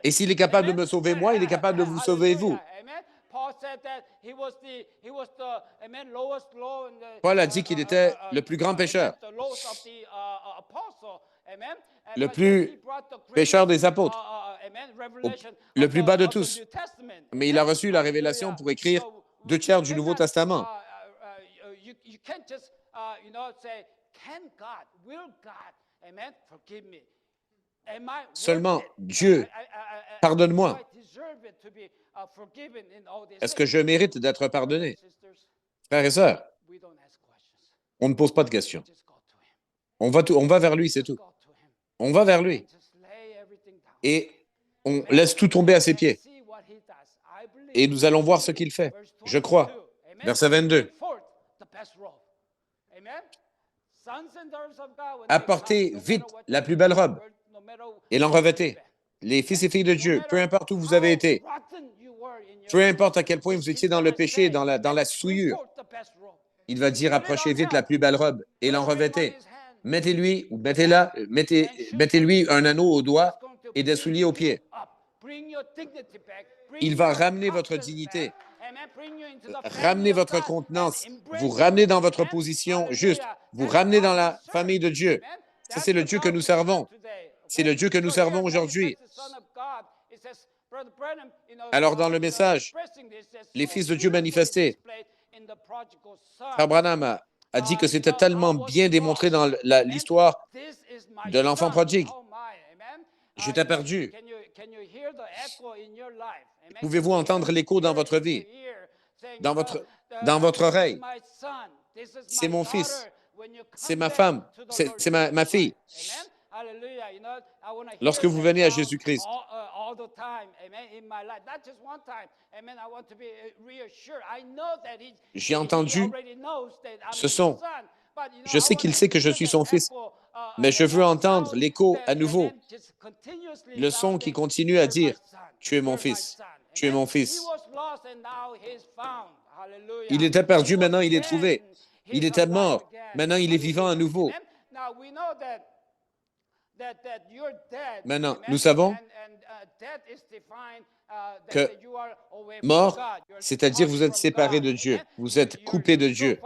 Et s'il est capable de me sauver moi, il est capable de vous sauver vous. Paul a dit qu'il était le plus grand pécheur, le plus pécheur des apôtres, le plus bas de tous. Mais il a reçu la révélation pour écrire 2/3 du Nouveau Testament. Seulement, Dieu, pardonne-moi. Est-ce que je mérite d'être pardonné? Frères et sœurs, on ne pose pas de questions. On va vers lui, c'est tout. On va vers lui. Et on laisse tout tomber à ses pieds. Et nous allons voir ce qu'il fait. Je crois. Verset 22. Apportez vite la plus belle robe et l'en revêtez. Les fils et filles de Dieu, peu importe où vous avez été, peu importe à quel point vous étiez dans le péché, dans la souillure, il va dire approchez vite la plus belle robe et l'en revêtez. Mettez-lui ou mettez-lui un anneau au doigt et des souliers aux pieds. Il va ramener votre dignité, ramener votre contenance, vous ramener dans votre position juste, vous ramener dans la famille de Dieu. Ça, c'est le Dieu que nous servons. C'est le Dieu que nous servons aujourd'hui. Alors, dans le message, les fils de Dieu manifestés, Frère Branham a dit que c'était tellement bien démontré dans l'histoire de l'enfant prodigue. J'étais perdu. Pouvez-vous entendre l'écho dans votre vie, dans votre oreille? C'est mon fils, c'est ma femme, c'est ma fille. Lorsque vous venez à Jésus-Christ, j'ai entendu ce son. Je sais qu'il sait que je suis son fils, mais je veux entendre l'écho à nouveau, le son qui continue à dire, « Tu es mon fils, tu es mon fils. » Il était perdu, maintenant il est trouvé. Il était mort, maintenant il est vivant à nouveau. Maintenant, nous savons que mort, c'est-à-dire vous êtes séparé de Dieu, vous êtes coupé de Dieu,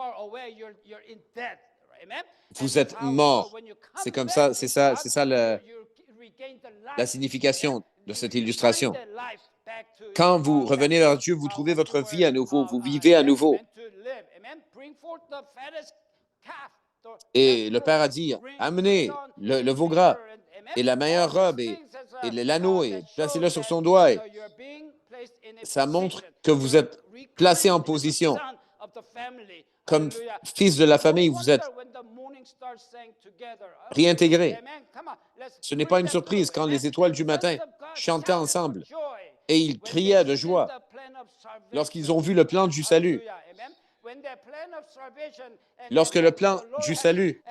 vous êtes mort. C'est comme ça, c'est ça la signification de cette illustration. Quand vous revenez vers Dieu, vous trouvez votre vie à nouveau, vous vivez à nouveau. Et le Père a dit, amenez le veau gras et la meilleure robe et l'anneau et placez-le sur son doigt. Et ça montre que vous êtes placé en position. Comme fils de la famille, vous êtes réintégré. Ce n'est pas une surprise quand les étoiles du matin chantaient ensemble et ils criaient de joie lorsqu'ils ont vu le plan du salut. Lorsque le plan du salut,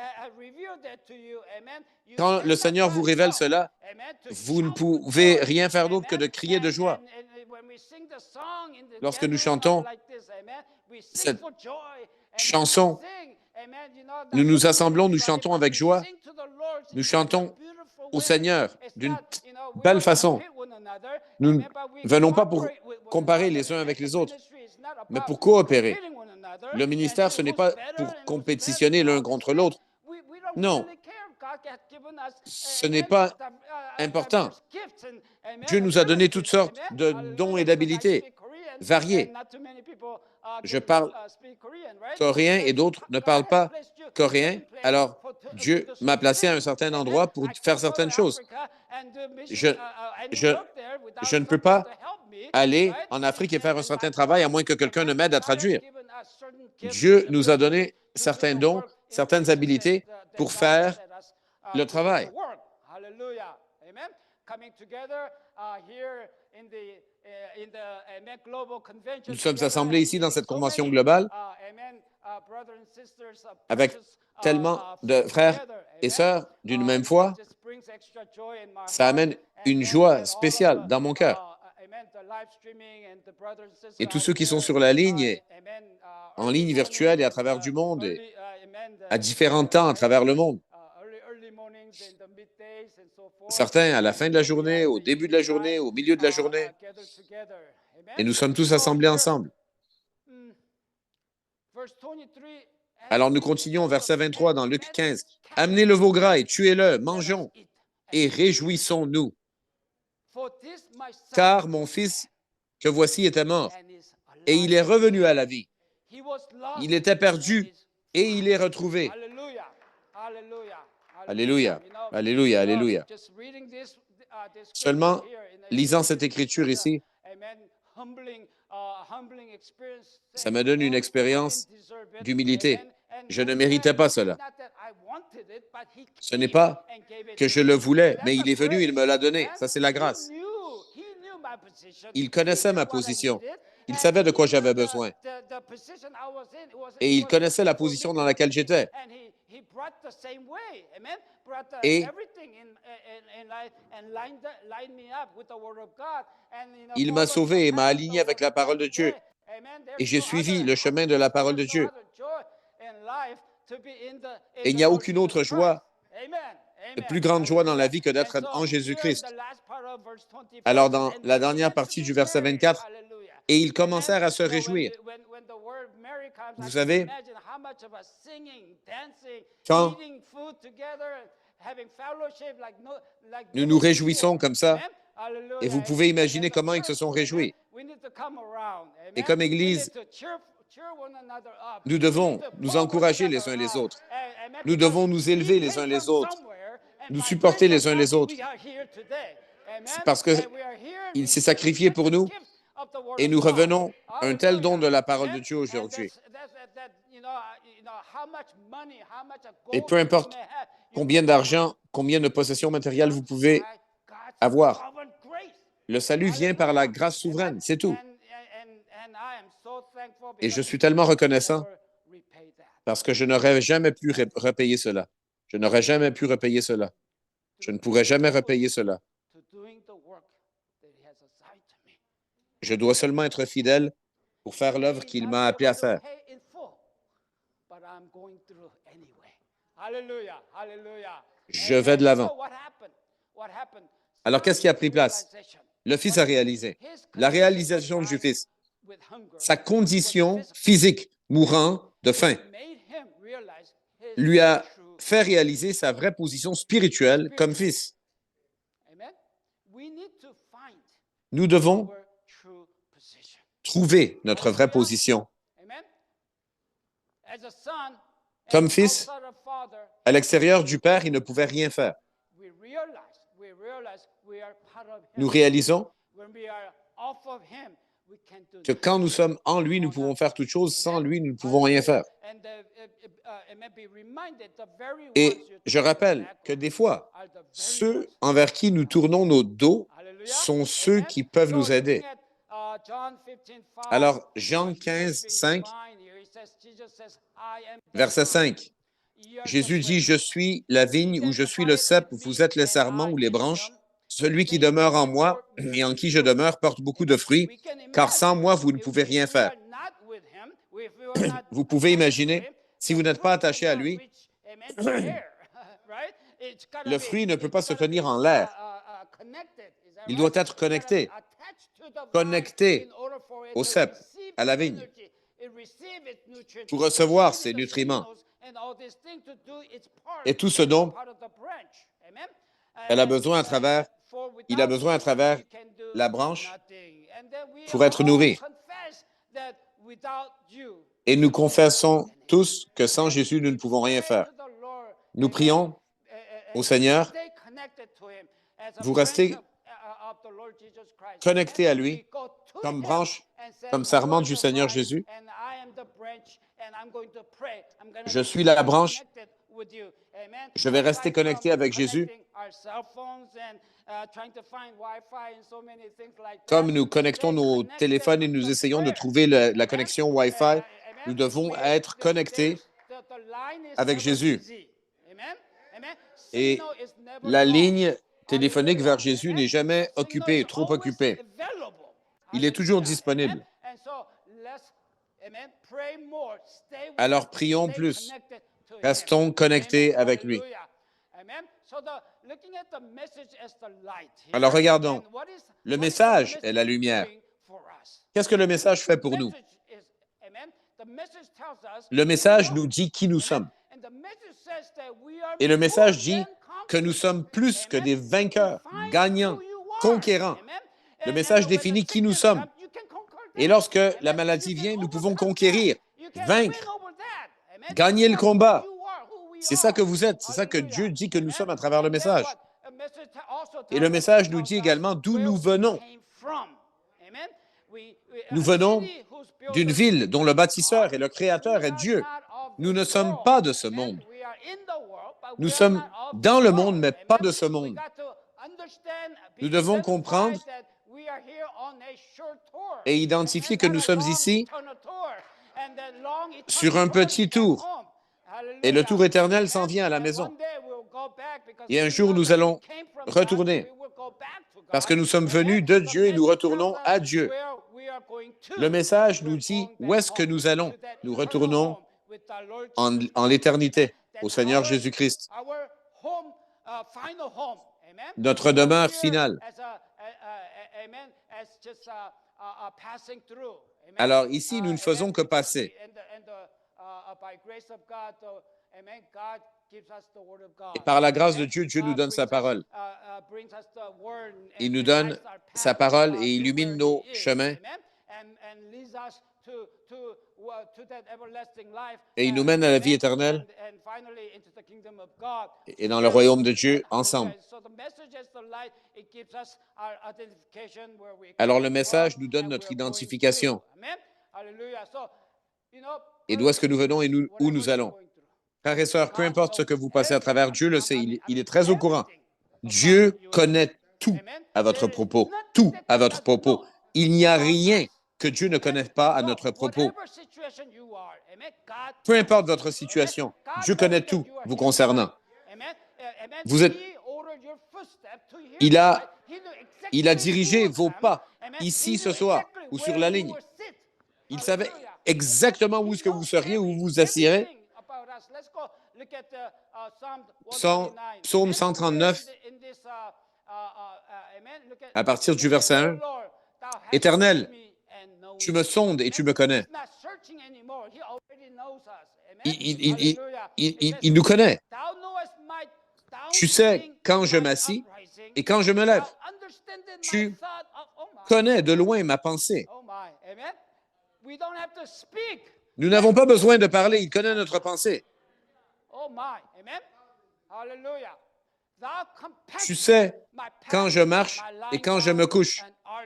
quand le Seigneur vous révèle cela, vous ne pouvez rien faire d'autre que de crier de joie. Lorsque nous chantons cette chanson, nous nous assemblons, nous chantons avec joie, nous chantons au Seigneur d'une belle façon. Nous ne venons pas pour comparer les uns avec les autres, mais pour coopérer. Le ministère, ce n'est pas pour compétitionner l'un contre l'autre. Non, ce n'est pas important. Dieu nous a donné toutes sortes de dons et d'habilités variés. Je parle coréen et d'autres ne parlent pas coréen. Alors, Dieu m'a placé à un certain endroit pour faire certaines choses. Je ne peux pas aller en Afrique et faire un certain travail à moins que quelqu'un ne m'aide à traduire. Dieu nous a donné certains dons, certaines habilités pour faire le travail. Nous sommes assemblés ici dans cette convention globale avec tellement de frères et sœurs d'une même foi. Ça amène une joie spéciale dans mon cœur. Et tous ceux qui sont sur la ligne, en ligne virtuelle et à travers du monde, et à différents temps à travers le monde. Certains à la fin de la journée, au début de la journée, au milieu de la journée. Et nous sommes tous assemblés ensemble. Alors nous continuons, verset 23 dans Luc 15. « Amenez le veau gras et tuez-le, mangeons et réjouissons-nous. Car mon fils que voici était mort, et il est revenu à la vie. Il était perdu, et il est retrouvé. » Alléluia, alléluia, alléluia. Seulement, lisant cette écriture ici, ça me donne une expérience d'humilité. Je ne méritais pas cela. Ce n'est pas que je le voulais, mais il est venu, il me l'a donné. Ça, c'est la grâce. Il connaissait ma position. Il savait de quoi j'avais besoin. Et il connaissait la position dans laquelle j'étais. Et il m'a sauvé et m'a aligné avec la parole de Dieu. Et j'ai suivi le chemin de la parole de Dieu. Et il n'y a aucune autre joie, plus grande joie dans la vie que d'être en Jésus-Christ. Alors, dans la dernière partie du verset 24, « Et ils commencèrent à se réjouir. » Vous savez, quand nous nous réjouissons comme ça, et vous pouvez imaginer comment ils se sont réjouis. Et comme Église, nous devons nous encourager les uns les autres. Nous devons nous élever les uns les autres, nous supporter les uns les autres. C'est parce qu'il s'est sacrifié pour nous et nous revenons à un tel don de la parole de Dieu aujourd'hui. Et peu importe combien d'argent, combien de possessions matérielles vous pouvez avoir, le salut vient par la grâce souveraine, c'est tout. Et je suis tellement reconnaissant repay that. parce que je n'aurais jamais pu repayer cela. Je n'aurais jamais pu repayer cela. Je ne pourrais jamais repayer cela. To doing the work that he has assigned to me. Je dois seulement être fidèle pour faire l'œuvre qu'il m'a appelé à faire. Pay in full, but I'm going through anyway. Hallelujah, hallelujah. Je vais de l'avant. So what happened? What happened? Alors, qu'est-ce qui a pris place? Le Fils a réalisé. La réalisation du Fils. With hunger Sa condition physique, mourant de faim, made him realize his lui a true. fait réaliser sa vraie position spirituelle comme Fils. Amen. We need to find Nous devons our true position. trouver notre vraie position. Amen. As a son, Comme and fils, outside of father, à l'extérieur du Père, il ne pouvait rien faire. we realize we are part of him. Nous réalisons When we are off of him, we can't do que quand nous sommes en lui, nous pouvons faire toutes choses. Sans lui, nous ne pouvons rien faire. And amen, be reminded the very Et ones you je rappelle que des fois, are the very ceux ones. envers qui nous tournons nos dos Hallelujah. sont ceux Amen. qui peuvent So nous aider. looking at, John 15:5, Alors, Jean Jesus 15, being 5, divine here, he says, Jesus says, I am the verset vine. 5, Ye are the Jésus dit, branch. je suis la vigne ou je suis le cep, vous êtes les sarments ou les branches. Celui qui demeure en moi et en qui je demeure porte beaucoup de fruits, car sans moi, vous ne pouvez rien faire. Vous pouvez imaginer, si vous n'êtes pas attaché à lui, le fruit ne peut pas se tenir en l'air. Il doit être connecté au cep, à la vigne, pour recevoir ses nutriments et tout ce dont il a besoin à travers la branche pour être nourri. Et nous confessons tous que sans Jésus, nous ne pouvons rien faire. Nous prions au Seigneur, vous restez connectés à lui comme branche, comme sarment du Seigneur Jésus. Je suis la branche, je vais rester connecté avec Jésus. Comme nous connectons nos téléphones et nous essayons de trouver la connexion Wi-Fi, nous devons être connectés avec Jésus. Et la ligne téléphonique vers Jésus n'est jamais occupée, trop occupée. Il est toujours disponible. Alors prions plus. Restons connectés avec lui. Alors regardons. Le message est la lumière. Qu'est-ce que le message fait pour nous? Le message nous dit qui nous sommes. Et le message dit que nous sommes plus que des vainqueurs, gagnants, conquérants. Le message définit qui nous sommes. Et lorsque la maladie vient, nous pouvons conquérir, vaincre, gagner le combat. C'est ça que vous êtes. C'est ça que Dieu dit que nous sommes à travers le message. Et le message nous dit également d'où nous venons. Nous venons d'une ville dont le bâtisseur et le créateur est Dieu. Nous ne sommes pas de ce monde. Nous sommes dans le monde, mais pas de ce monde. Nous devons comprendre et identifier que nous sommes ici sur un petit tour. Et le tour éternel s'en vient à la maison. Et un jour, nous allons retourner parce que nous sommes venus de Dieu et nous retournons à Dieu. Le message nous dit où est-ce que nous allons. Nous retournons en l'éternité au Seigneur Jésus-Christ. Notre demeure finale. Alors ici, nous ne faisons que passer. Et par la grâce de Dieu, Dieu nous donne sa parole. Il nous donne sa parole et illumine nos chemins. Et il nous mène à la vie éternelle et dans le royaume de Dieu ensemble. Alors le message nous donne notre identification. Et d'où est-ce que nous venons et où nous allons. Frères et sœurs, peu importe ce que vous passez à travers, Dieu le sait, il est très au courant. Dieu connaît tout à votre propos, tout à votre propos. Il n'y a rien que Dieu ne connaît pas à notre propos. Whatever situation you are, amen, God Peu knows. importe votre situation, God Dieu knows connaît that tout you are vous His concernant. child. Amen. Amen. Vous êtes- He ordered your footsteps to here Il a- tonight. He knew exactly Il a where you dirigé would vos come. pas Amen. ici He ce knew soir exactly ou sur where la you ligne. would sit. Il savait Hallelujah. exactement Amen. où He est-ce que vous knows seriez, où vous vous assirez. everything about us. Let's go look at Psalm Psaume 139. Psaume Amen. 139, In this, amen. Look à partir du verset 1. Oh Lord, thou hast Éternel, searched me and known tu me sondes et tu Amen. me connais. He's not searching anymore. He already knows us. Amen. Il Hallelujah. il nous connaît. Thou knowest my Tu sais downsitting quand and je my m'assis uprising. et quand je me lève. Thou understandest my Tu thought of, oh my. connais de loin ma pensée. Oh my. Amen. We don't have to speak. Nous n'avons pas besoin de parler, il connaît notre pensée. Oh my. Amen. Hallelujah. Thou compactest Tu sais my quand path, je marche my et lying quand je me down, couche. and art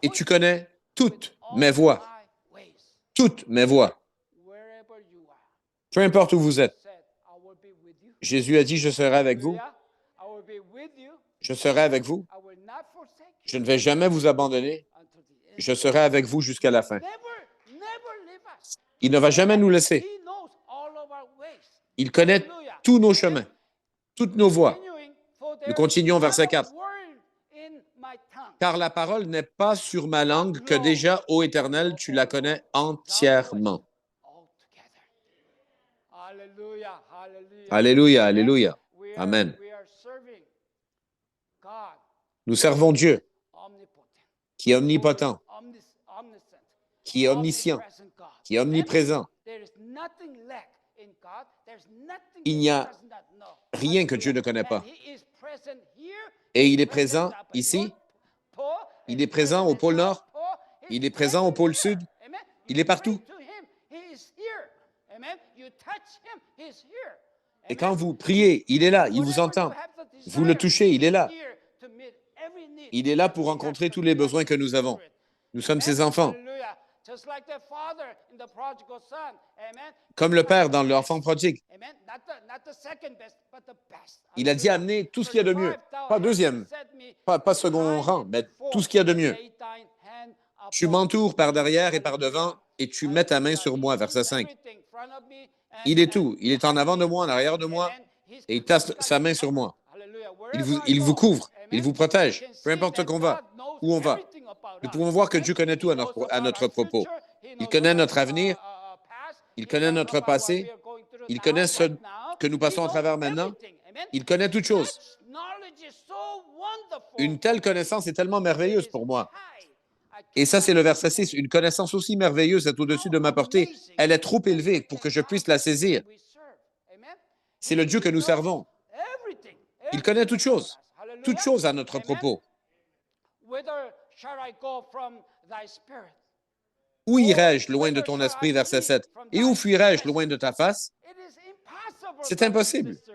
Et tu acquainted connais toutes with all mes voies. my ways. Toutes mes voies. Wherever you are. Peu importe où vous êtes. Said, I will be with you. Jésus a dit, je serai avec vous. Hallelujah. I will be with you. Je serai avec vous. I will not forsake you Je ne vais jamais vous abandonner. until the end. Je serai avec vous jusqu'à la fin. Never leave us. Il ne va jamais nous laisser. He knows all of our ways. Il connaît Hallelujah. tous nos chemins, toutes nos voies. Continuing, for there Nous continuons, is not verset a 4. word in my tongue. Car la parole n'est pas sur ma langue que déjà, ô Éternel, tu la connais entièrement. Altogether. Hallelujah. Hallelujah. Alléluia, alléluia. We are- Amen. We are serving God, Nous servons Dieu omnipotent, qui est omnipotent, omniscient, qui est omniscient, omnipresent God. qui est omniprésent. There is nothing lack in God. There's nothing Il n'y that a he does not know. rien que Dieu ne connaît pas. And he is present here, Et il est present présent up at ici, North Pole, il he's est présent present au at pôle South Nord, Pole, he's il est présent au pôle present Sud, here. Amen. il You est partout. pray to him, he is here. Amen. You touch him, he's here. Et Amen. quand vous priez, il est là, il vous Whatever entend. you have the Vous le desire, touchez, il est là. he's here to meet every need. Il est là pour We rencontrer have tous les the besoins que nous avons. Spirit. Nous sommes Amen. ses enfants. Hallelujah. Just like the father in the prodigal son. Amen. Comme le Père dans l'enfant prodigue. Amen. Not the second best, but the best. Il a dit Hallelujah. amener tout ce qu'il y a de mieux. Verse 5, Pas thou deuxième, hast set me pas second behind rang, and mais before. tout ce qu'il y a de mieux. Lay thine hand Tu upon m'entoures par derrière et par Hallelujah. devant et tu mets ta main Hallelujah. sur moi. He Verset is 5. everything, front of me and- Il est and tout. Il est en avant de moi, en arrière de moi, Amen. He's et il tasse got sa you main sur covered. moi. Hallelujah. Il Wherever I vous go, couvre, amen, il vous you protège, can peu see importe that qu'on va, God knows où on va. everything about Nous us. pouvons voir que Amen. Dieu connaît tout He à knows à about notre our propos. future. He Il knows connaît about notre avenir, past. il He connaît knows notre about what passé, we are going through il now, connaît ce right now. que nous He passons à knows travers maintenant. everything. Amen. Il connaît toutes choses. Such knowledge is so wonderful Une telle for me. connaissance est tellement It merveilleuse is pour moi. high. I Et ça, c'est le cannot verset 6. Une connaissance aussi merveilleuse est au-dessus de ma portée. Elle est trop élevée pour que je puisse la saisir. we serve. Amen. C'est le Dieu que nous servons. Everything. Il connaît Everything toutes choses. about us. Hallelujah. Toutes choses à notre Amen. propos. Whither shall I go from thy spirit? Où irai-je loin de ton esprit, verset 7? Et où fuirai-je loin de ta face? It is impossible, C'est brothers and impossible. sisters.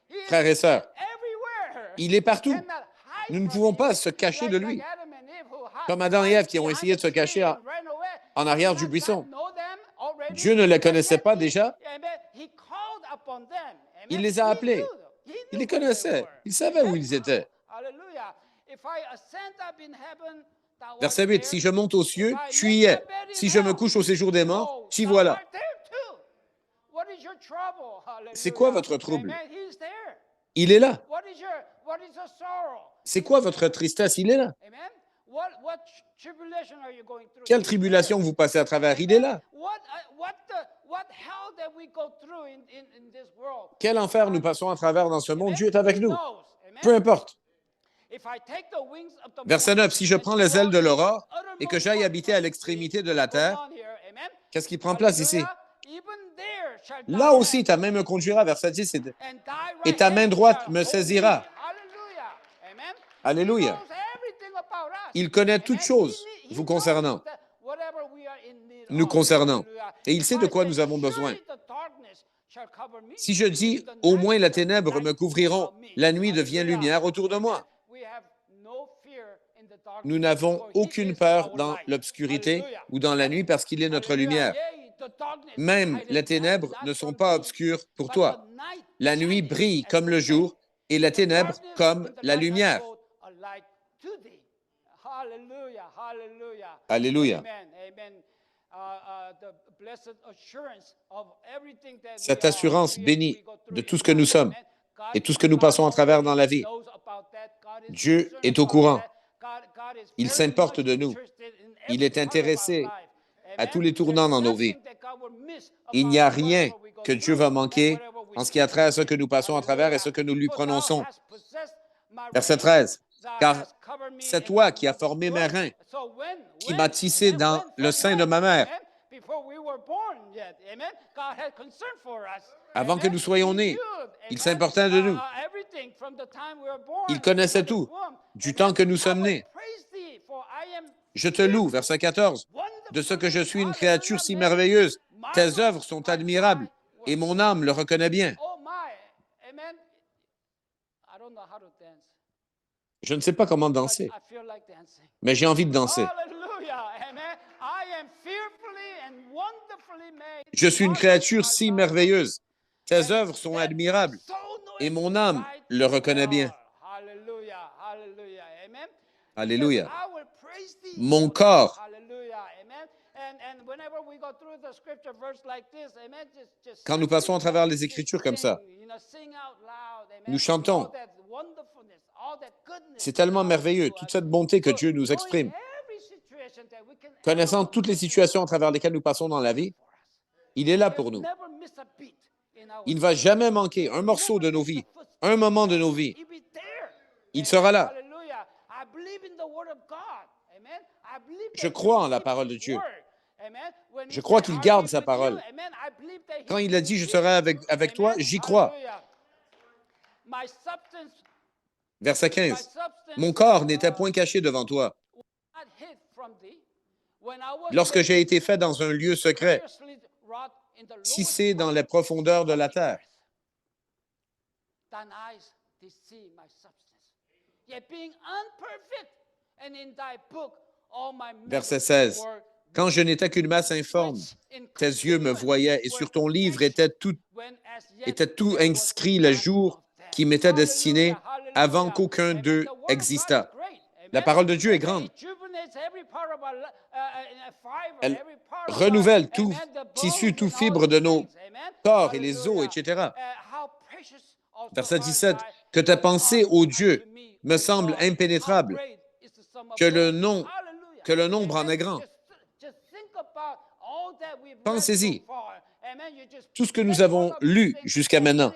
He is Frères et sœurs, everywhere. il est partout. Cannot hide Nous ne from pouvons him. pas se cacher de lui. Like Adam and Eve who hide- Comme Adam et Ève qui ont behind essayé de se the cacher tree and ran away. en arrière Did du not buisson. God know them already? Dieu ne les And connaissait yet pas he- déjà. Amen. He called upon them. Amen. Il les a He appelés. knew them. He Il knew les where they connaissait. were. Il savait où Amen. ils étaient. Hallelujah. If I ascend up in heaven, thou art Verset 8. there. Si je monte aux cieux, If I tu make y my es. bed in Si je me hell, couche au séjour des morts, oh, t'y thou voilà. art there too. What is your trouble? C'est quoi Hallelujah. votre trouble? Amen. He's there. Il est là. What is your sorrow? C'est quoi votre tristesse? Il est là. Amen. What tribulation are you going through? Quelle He's tribulation there. vous passez à travers? Il est Amen. là. What hell that we go through in this world? Quel enfer nous passons à travers dans ce monde? Amen. Dieu est avec He nous. knows. Amen. Peu importe. If I take the wings of the Verset morning 9. Si je and prends les go ailes de into l'aurore the uttermost et que j'aille parts habiter of à the l'extrémité sea, de la what's terre, going on here? Amen. qu'est-ce qui prend place ici? Hallelujah. Even there shall thy Là aussi, hand ta main me conduira, verset 10, and thy et right ta main hand droite shall me hold saisira. me. Hallelujah. Amen. Alléluia. He knows everything about us. Il connaît Amen. toutes choses He vous knows concernant, that whatever we are in need nous of. concernant. Hallelujah. Et il sait de If I quoi say, nous avons besoin. surely the darkness shall cover me, Si je dis, the au night moins la shall ténèbre light me couvriront, about me. la nuit devient Hallelujah. lumière autour de moi. We have no fear in the darkness, Nous n'avons for he aucune is peur our dans light. l'obscurité Hallelujah. ou dans la nuit parce qu'il est notre Hallelujah. lumière. Yea, the darkness Même hideth les ténèbres not ne sont from pas thee, obscures pour but toi. the night La nuit shineth brille as comme the le day. jour et la The ténèbre darkness comme and the la light lumière. are both alike to thee. Hallelujah. Hallelujah. Alléluia. Amen. Amen. The blessed assurance of everything that Cette we are, assurance we bénie go through de in tout ce que nous life. sommes Amen. God- et tout ce que nous God passons à travers dans la already vie. knows about that. God is Dieu concerned est au about courant. that. God is Il very s'importe much de nous. interested in Il every est part of our intéressé life. à Amen. tous les tournants There's dans nos vies. nothing that God will miss Il n'y a about rien whatever we go que Dieu through va and manquer whatever we en ce qui a see. trait à ce que nous passons à travers et ce que nous lui For thou prononçons. hast possessed my Verset reins. 13. Thou Car hast covered me c'est in toi my qui as mother's formé mes womb. reins, So qui m'as tissé dans le sein de ma mère. Amen. Before we were born yet. Amen. God had concern for us. Avant que Amen. nous soyons He nés, knew, il amen, s'importait de nous. everything from the time we were born Il in connaissait mother's tout, womb. du Amen. temps que nous I sommes will nés. praise thee, for I am Je te loue, verset 14, de ce que je suis une créature si merveilleuse. Tes œuvres sont admirables et mon âme le reconnaît bien. Oh my. Amen. I don't know how to dance. Je ne sais pas comment But danser, I feel like dancing. mais j'ai envie de danser. Hallelujah. Amen. I am fearfully and wonderfully made. Je suis une créature si merveilleuse. Tes And œuvres sont let my admirables soul know et it mon âme right le reconnaît bien. well. Hallelujah. Hallelujah. Amen. He Alléluia. says, I will praise thee. Mon corps, Hallelujah. Amen. And whenever we go through the scripture verse like this, amen, just quand nous passons à sing, travers les just Écritures comme ça, sing, you know, sing out loud, amen. nous chantons. All that wonderfulness, all that goodness C'est tellement God merveilleux, to toute us. cette bonté que So, Dieu nous knowing exprime. every situation that we can ever Connaissant go toutes les through in situations à life, travers lesquelles nous passons dans la vie, for us. il est là He'll pour nous. never miss a beat in our Il ne va life. jamais manquer un He'll morceau never de nos miss a vies, footstep. un moment de nos vies. He'll be there. Il Amen. sera là. Hallelujah. I believe in the word of God. Amen. I believe Je that crois he en la keeps parole de his Dieu. word. Amen. When he Je crois said, qu'il "I'll garde be sa with parole. you," amen, I believe that Quand he il a will dit « Je be serai with avec you. toi », Amen. j'y crois. Hallelujah. My substance, Verset my 15. substance, Mon corps n'était point caché devant toi. not hid from thee. When I was Lorsque j'ai made été fait dans un lieu secret, previously wrought in the lowest tissé dans part les profondeurs de of la the terre, earth, thine eyes did see my substance. Yet being unperfect, and in thy book all my verset members 16. were Quand je n'étais qu'une masse informe, tes yeux me voyaient et sur ton livre était tout inscrit le jour qui m'était destiné avant qu'aucun d'eux existât. La parole de Dieu est grande. Elle renouvelle tout tissu, tout fibre de nos corps et les os, etc. Verset 17. Que tes pensées, ô Dieu, me semblent impénétrables, que le nombre en est grand. Pensez-y. Tout ce que nous avons lu jusqu'à maintenant.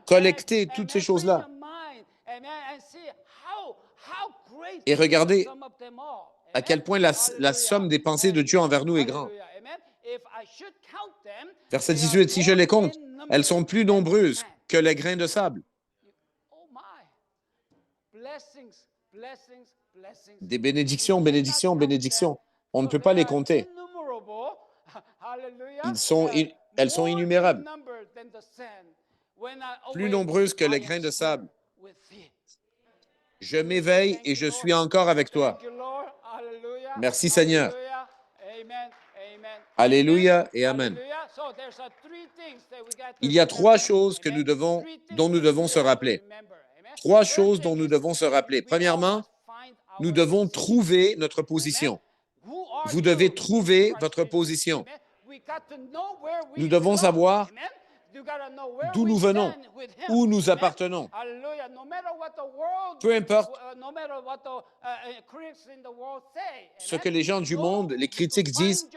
Collectez toutes ces choses-là. Et regardez à quel point la somme des pensées de Dieu envers nous est grande. Verset 18, si je les compte, elles sont plus nombreuses que les grains de sable. Des bénédictions, bénédictions, bénédictions. On ne peut pas les compter. Elles sont innumérables, plus nombreuses que les grains de sable. Je m'éveille et je suis encore avec toi. Merci Seigneur. Alléluia et Amen. Il y a trois choses dont nous devons se rappeler. Trois choses dont nous devons se rappeler. Premièrement, nous devons trouver notre position. Vous devez trouver votre position. Nous devons savoir d'où nous venons, où nous appartenons. Peu importe ce que les gens du monde, les critiques disent,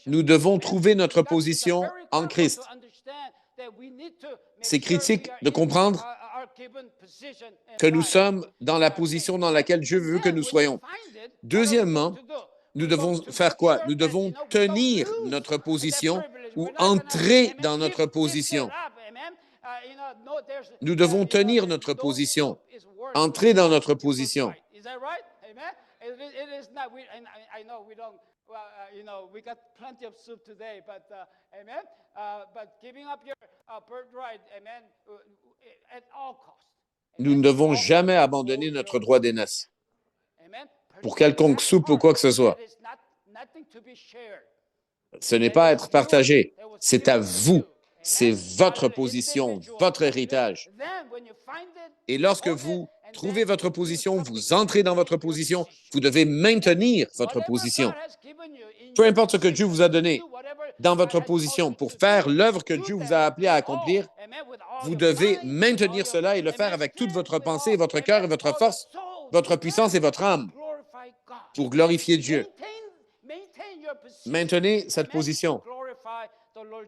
nous devons trouver notre position en Christ. C'est critique de comprendre que nous sommes dans la position dans laquelle Dieu veut que nous soyons. Deuxièmement, nous devons faire quoi? Nous devons tenir notre position ou entrer dans notre position. Nous devons tenir notre position, entrer dans notre position. Nous ne devons jamais abandonner notre droit d'aînesse pour quelconque soupe ou quoi que ce soit. Ce n'est pas à être partagé, c'est à vous. C'est votre position, votre héritage. Et lorsque vous trouvez votre position, vous entrez dans votre position, vous devez maintenir votre position. Peu importe ce que Dieu vous a donné dans votre position pour faire l'œuvre que Dieu vous a appelé à accomplir, vous devez maintenir cela et le faire avec toute votre pensée, votre cœur et votre force, votre puissance et votre âme pour glorifier Dieu. Maintenez cette position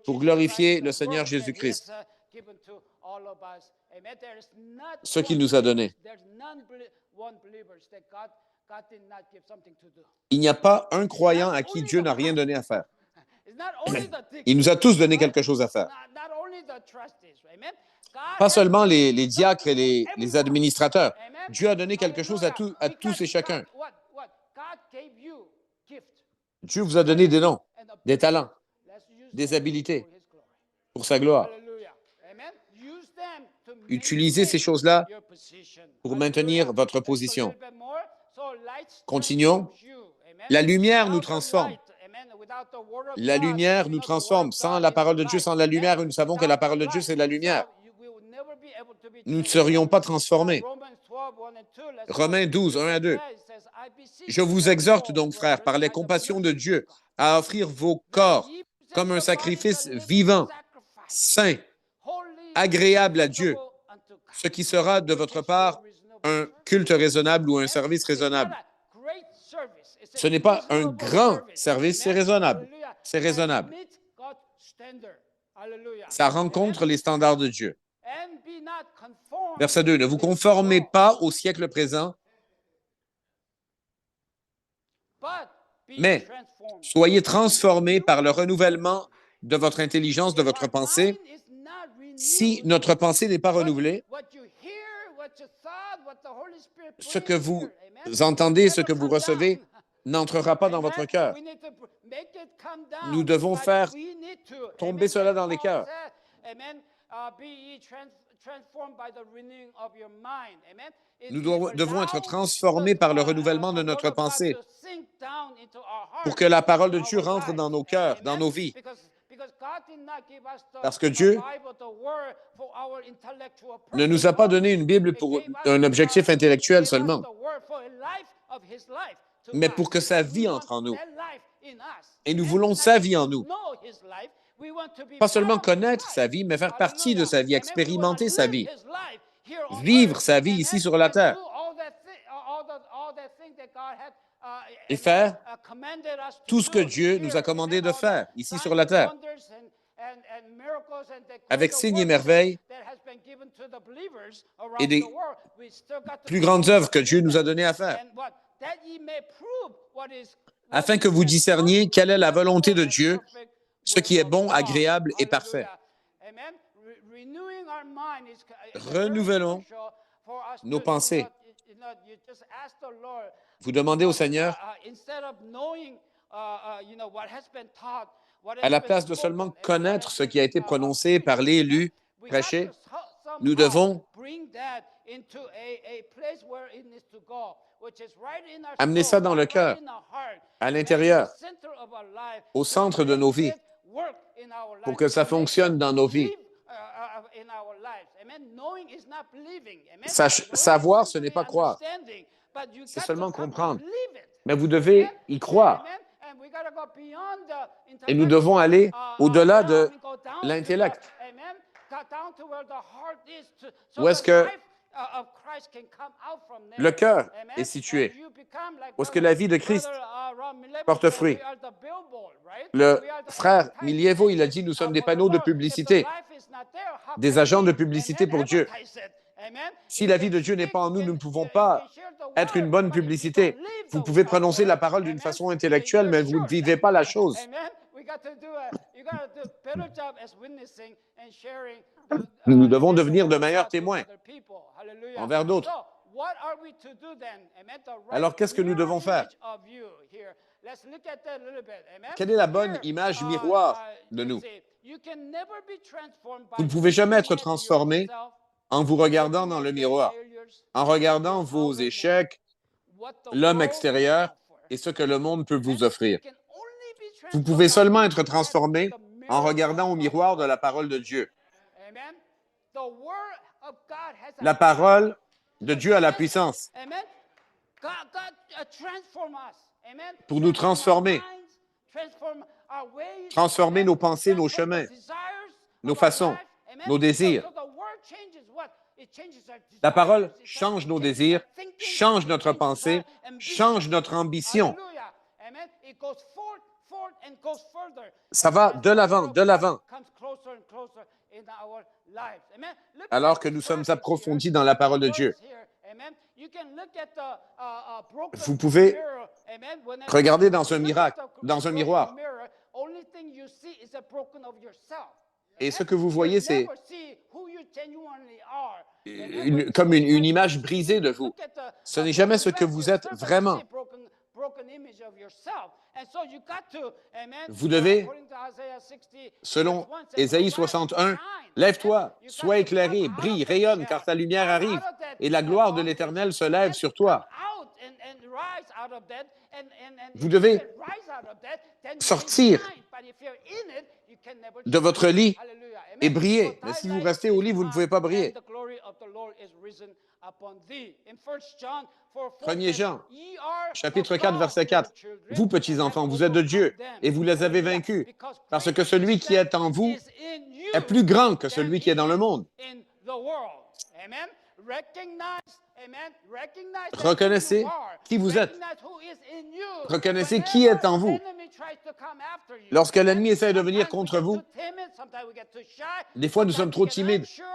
pour glorifier le Seigneur Jésus-Christ, ce qu'il nous a donné. Il n'y a pas un croyant à qui Dieu n'a rien donné à faire. Il nous a tous donné quelque chose à faire. Pas seulement les diacres et les administrateurs. Dieu a donné quelque chose à tous et chacun. Dieu vous a donné des dons, des talents, des habiletés pour sa gloire. Utilisez ces choses-là pour maintenir votre position. Continuons. La lumière nous transforme. La lumière nous transforme. Sans la parole de Dieu, sans la lumière, nous savons que la parole de Dieu, c'est la lumière. Nous ne serions pas transformés. Romains 12, 1 à 2. Je vous exhorte donc, frères, par les compassions de Dieu, à offrir vos corps comme un sacrifice vivant, saint, agréable à Dieu, ce qui sera de votre part un culte raisonnable ou un service raisonnable. Ce n'est pas un grand service, c'est raisonnable. C'est raisonnable. Ça rencontre les standards de Dieu. Verset 2. Ne vous conformez pas au siècle présent, mais soyez transformés par le renouvellement de votre intelligence, de votre pensée. Si notre pensée n'est pas renouvelée, ce que vous entendez, ce que vous recevez, n'entrera pas dans votre cœur. Nous devons faire tomber cela dans les cœurs. Nous devons être transformés par le renouvellement de notre pensée pour que la parole de Dieu rentre dans nos cœurs, dans nos vies. Parce que Dieu ne nous a pas donné une Bible pour un objectif intellectuel seulement, mais pour que sa vie entre en nous. Et nous voulons sa vie en nous. Pas seulement connaître sa vie, mais faire partie de sa vie, expérimenter sa vie, vivre sa vie ici sur la terre et faire tout ce que Dieu nous a commandé de faire ici sur la terre, avec signes et merveilles et des plus grandes œuvres que Dieu nous a données à faire, afin que vous discerniez quelle est la volonté de Dieu, ce qui est bon, agréable et parfait. Renouvelons nos pensées. Vous demandez au Seigneur, à la place de seulement connaître ce qui a été prononcé, parlé, lu, prêché, nous devons amener ça dans le cœur, à l'intérieur, au centre de nos vies, pour que ça fonctionne dans nos vies. Savoir, ce n'est pas croire. C'est seulement comprendre. Mais vous devez y croire. Et nous devons aller au-delà de l'intellect. Où est-ce que le cœur est situé? Où est-ce que la vie de Christ porte fruit? Le frère Milievo, il a dit, nous sommes des panneaux de publicité, des agents de publicité pour Dieu. Si la vie de Dieu n'est pas en nous, nous ne pouvons pas être une bonne publicité. Vous pouvez prononcer la parole d'une façon intellectuelle, mais vous ne vivez pas la chose. Nous devons devenir de meilleurs témoins envers d'autres. Alors, qu'est-ce que nous devons faire? Quelle est la bonne image miroir de nous? Vous ne pouvez jamais être transformé en vous regardant dans le miroir, en regardant vos échecs, l'homme extérieur et ce que le monde peut vous offrir. Vous pouvez seulement être transformé en regardant au miroir de la parole de Dieu. La parole de Dieu à la puissance Amen. God transform us. Amen. pour nous transformer, Transform our ways. transformer Amen. nos pensées, nos Transform the chemins, desires nos of our façons, life. Amen. nos désirs. So the word changes what? It changes our La parole desires. It change nos changes désirs, our thinking. change It notre changes pensée, our ambition. change notre ambition. Hallelujah. Amen. It goes forth and goes further. Ça And va as de the l'avant, word of de God l'avant. comes closer and closer in our lives. Amen. Look Alors at que this nous sommes verses approfondis here. dans la parole The de Dieu. words here. Amen. You can look at the broken Vous pouvez mirror. Amen. Whenever regarder you dans un look miracle, at the dans un broken miroir. mirror, only thing you see is a broken of yourself. Et Amen. ce que vous You voyez, c'est never see who you genuinely are. Amen. When comme you une look image at brisée de vous. look at the- Ce a n'est jamais ce broken que glass vous êtes yourself, and you vraiment. see a broken image of yourself. And so you got to, amen, Vous devez, according to Isaiah 60, selon verse 1, says, Ésaïe "Arise, 61, shine." lève-toi, Amen. You got sois to éclairé, come out brille, of that rayonne, shell. car ta lumière Come arrive, out of that, et la gloire de bondage. l'Éternel se Amen. lève sur Come toi. out and rise out of that. And Vous if you devez can rise out of that, then you can sortir shine. But if you're in it, you can never de shine. votre lit Hallelujah. Amen. et briller. For Mais thy si vous light restez au is lit, vous ne come, pouvez pas and briller. the glory of the Lord is risen upon thee. In 1 John 4, 1er Jean, Ye are chapitre of 4, God, verset 4. little children, Vous, petits and have enfants, vous êtes de Dieu, overcome them. et vous les avez Hallelujah. vaincus, Because parce que greater celui is qui est en that vous is in you est plus grand que than celui qui est dans le is monde. in the world. Amen. Recognize, amen. Recognize that Reconnaissez who you are. qui vous êtes. Recognize who is in you. Reconnaissez qui est en vous. Whenever enemy tries to come after you, Lorsque amen. l'ennemi essaie de venir Sometimes we contre get vous, too timid, sometimes we get too shy, des fois nous sommes sometimes we trop get timides, unsure,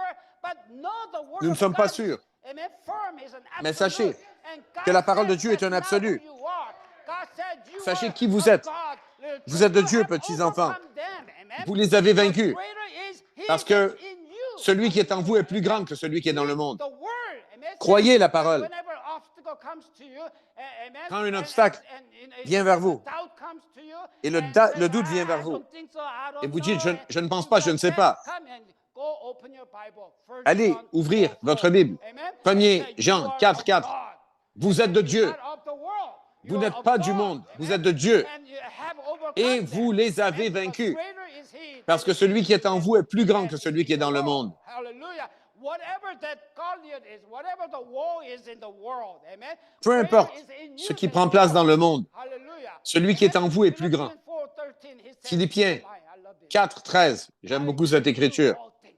but know the word nous ne of sommes pas God is, sûrs. amen, firm, is an Mais absolute. sachez And God que la parole de said Dieu est un that's not absolu. who you are. God said you Sachez are qui vous of êtes. God, little Vous êtes de children. Dieu, You have petits enfants. overcome them. Amen. Vous les avez Because vaincus. greater is he Parce that's que in you. celui qui est en vous est plus Hallelujah. grand que celui qui est dans le monde. The word, amen, Croyez says la that parole. whenever obstacle comes to you, amen, Quand un obstacle vient vers vous, doubt comes to you, et and le says, doute vient vers I vous, don't think so, I don't et vous know, dites, and je ne pense things pas, je like ne sais that, pas. come and go open your Bible. 1 Allez John ouvrir 4, votre 4. Bible. Amen. 1er And say, Jean you are 4, of 4. God. Vous êtes de You're Dieu. not of the world. Vous You are n'êtes of pas du God. monde. Vous Amen. êtes de Dieu. And you have overcome Et them. vous les avez Amen. Because vaincus. greater is he Parce that que is celui in qui est en you vous est plus grand than que is celui qui est in dans the le world. monde. Hallelujah. Whatever that Goliath is, whatever the war is in the world, amen. Peu greater importe is in ce you qui than prend the place dans world. le monde, Hallelujah. celui qui est en Amen. vous est plus grand. Philippians 4:13, he says, Philippiens oh my, I love this. 4, 13. J'aime I beaucoup can cette do écriture. all things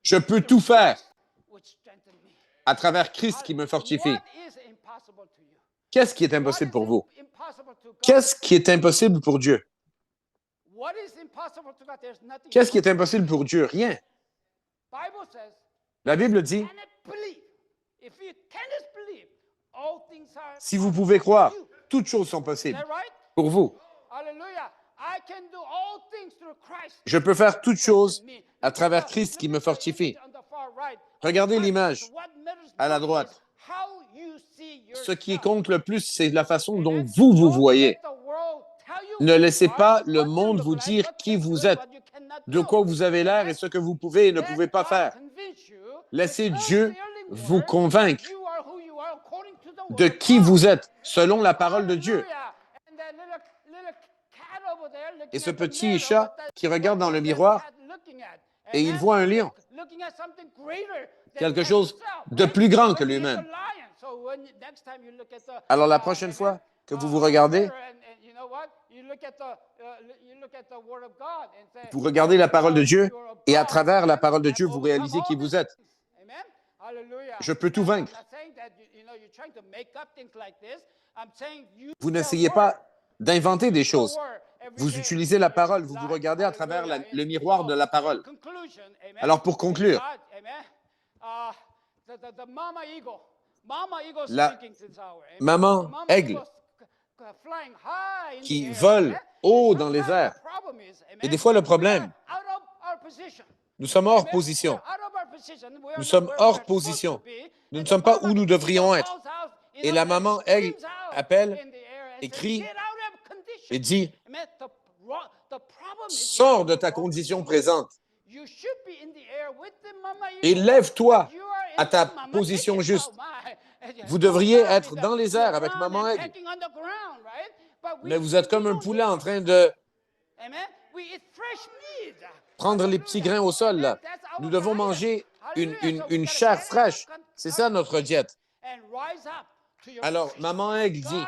Je peux through tout faire Christ which strengthens me. à travers Christ qui me fortifie. What is impossible to you? Qu'est-ce qui est What impossible is pour vous? impossible to God? Qu'est-ce qui est impossible pour Dieu? What is impossible to God? There's nothing Qu'est-ce qui est impossible. impossible pour Dieu? Rien. Bible says, La Bible dit, cannot believe. If you cannot believe, all things are si vous pouvez possible croire, to you. toutes choses sont Is possibles that right? pour vous. Hallelujah. I can do all things through Christ. Je peux faire toutes choses Me. à Look travers at the- Christ qui look me at the fortifie. image on the far right. Regardez What l'image matters- what matters à la most droite. is how you see Ce qui yourself. compte le plus, c'est la façon dont Amen. vous vous Don't voyez. let the world tell you Ne who you laissez are, pas le what you monde look vous like, dire what qui can vous do, êtes, what you cannot de do. quoi vous avez l'air Amen. et ce que vous pouvez et ne Let pouvez pas God faire. convince you Laissez with Dieu unfailing vous word convaincre that you are who you are according to the de word of qui God. vous êtes selon la parole de Dieu. Hallelujah. And that little cat over there looking Et ce at the petit mirror, chat what that- qui regarde what dans le is that miroir cat looking at? et il Amen. voit un lion, Looking at something greater than quelque cat chose himself, de right? plus grand que Looking at lui-même. the lion. So when next time you look at the, Alors la prochaine amen, fois que vous vous regardez, mirror and you know what? You look at the word of God and say, vous regardez la parole de Dieu you are of et à God, travers la amen, parole de and Dieu, vous overcome réalisez all qui these vous êtes. things. Amen. Hallelujah. Je peux tout I'm vaincre. not saying that you're trying to make up things like this. I'm saying use Vous the n'essayez word. pas d'inventer des Use the choses. word every Vous day utilisez in la your parole, vous vous life. regardez à travers Hallelujah. le miroir de la parole. Conclusion, amen. Alors pour conclure, God, amen. The mama eagle. Mama eagle La speaking this hour. Amen. maman Mama aigle eagle flying high in qui the air, vole amen. haut And dans les sometimes airs. the problem is, amen, Et des fois, le we problème, are out of our position. nous sommes hors Amen. position. We're out of our position. We are Nous not sommes where hors we're supposed position. to be. Nous And ne the sommes pas mama où nous devrions eagle être. calls out, you Et know, la and maman aigle screams out appelle in the air and et says, crie "Get out of condition." et dit, Amen. The problem is sors you're de in the ta wrong condition position. présente You should be in the air with the mama et eagle, lève-toi but you are à in ta the mama position chicken. juste. Oh my. Vous Go devriez down être in dans les airs avec run maman and aigle. pecking on the ground, right? But Mais vous êtes comme we un don't poulet eat en it. train de Amen. We eat fresh meat. prendre les petits grains au sol. Là. Amen. That's our Nous devons diet. manger Hallelujah. So we une gotta chair get fraîche. out of C'est ça notre diète. Alors, Maman Aigle dit,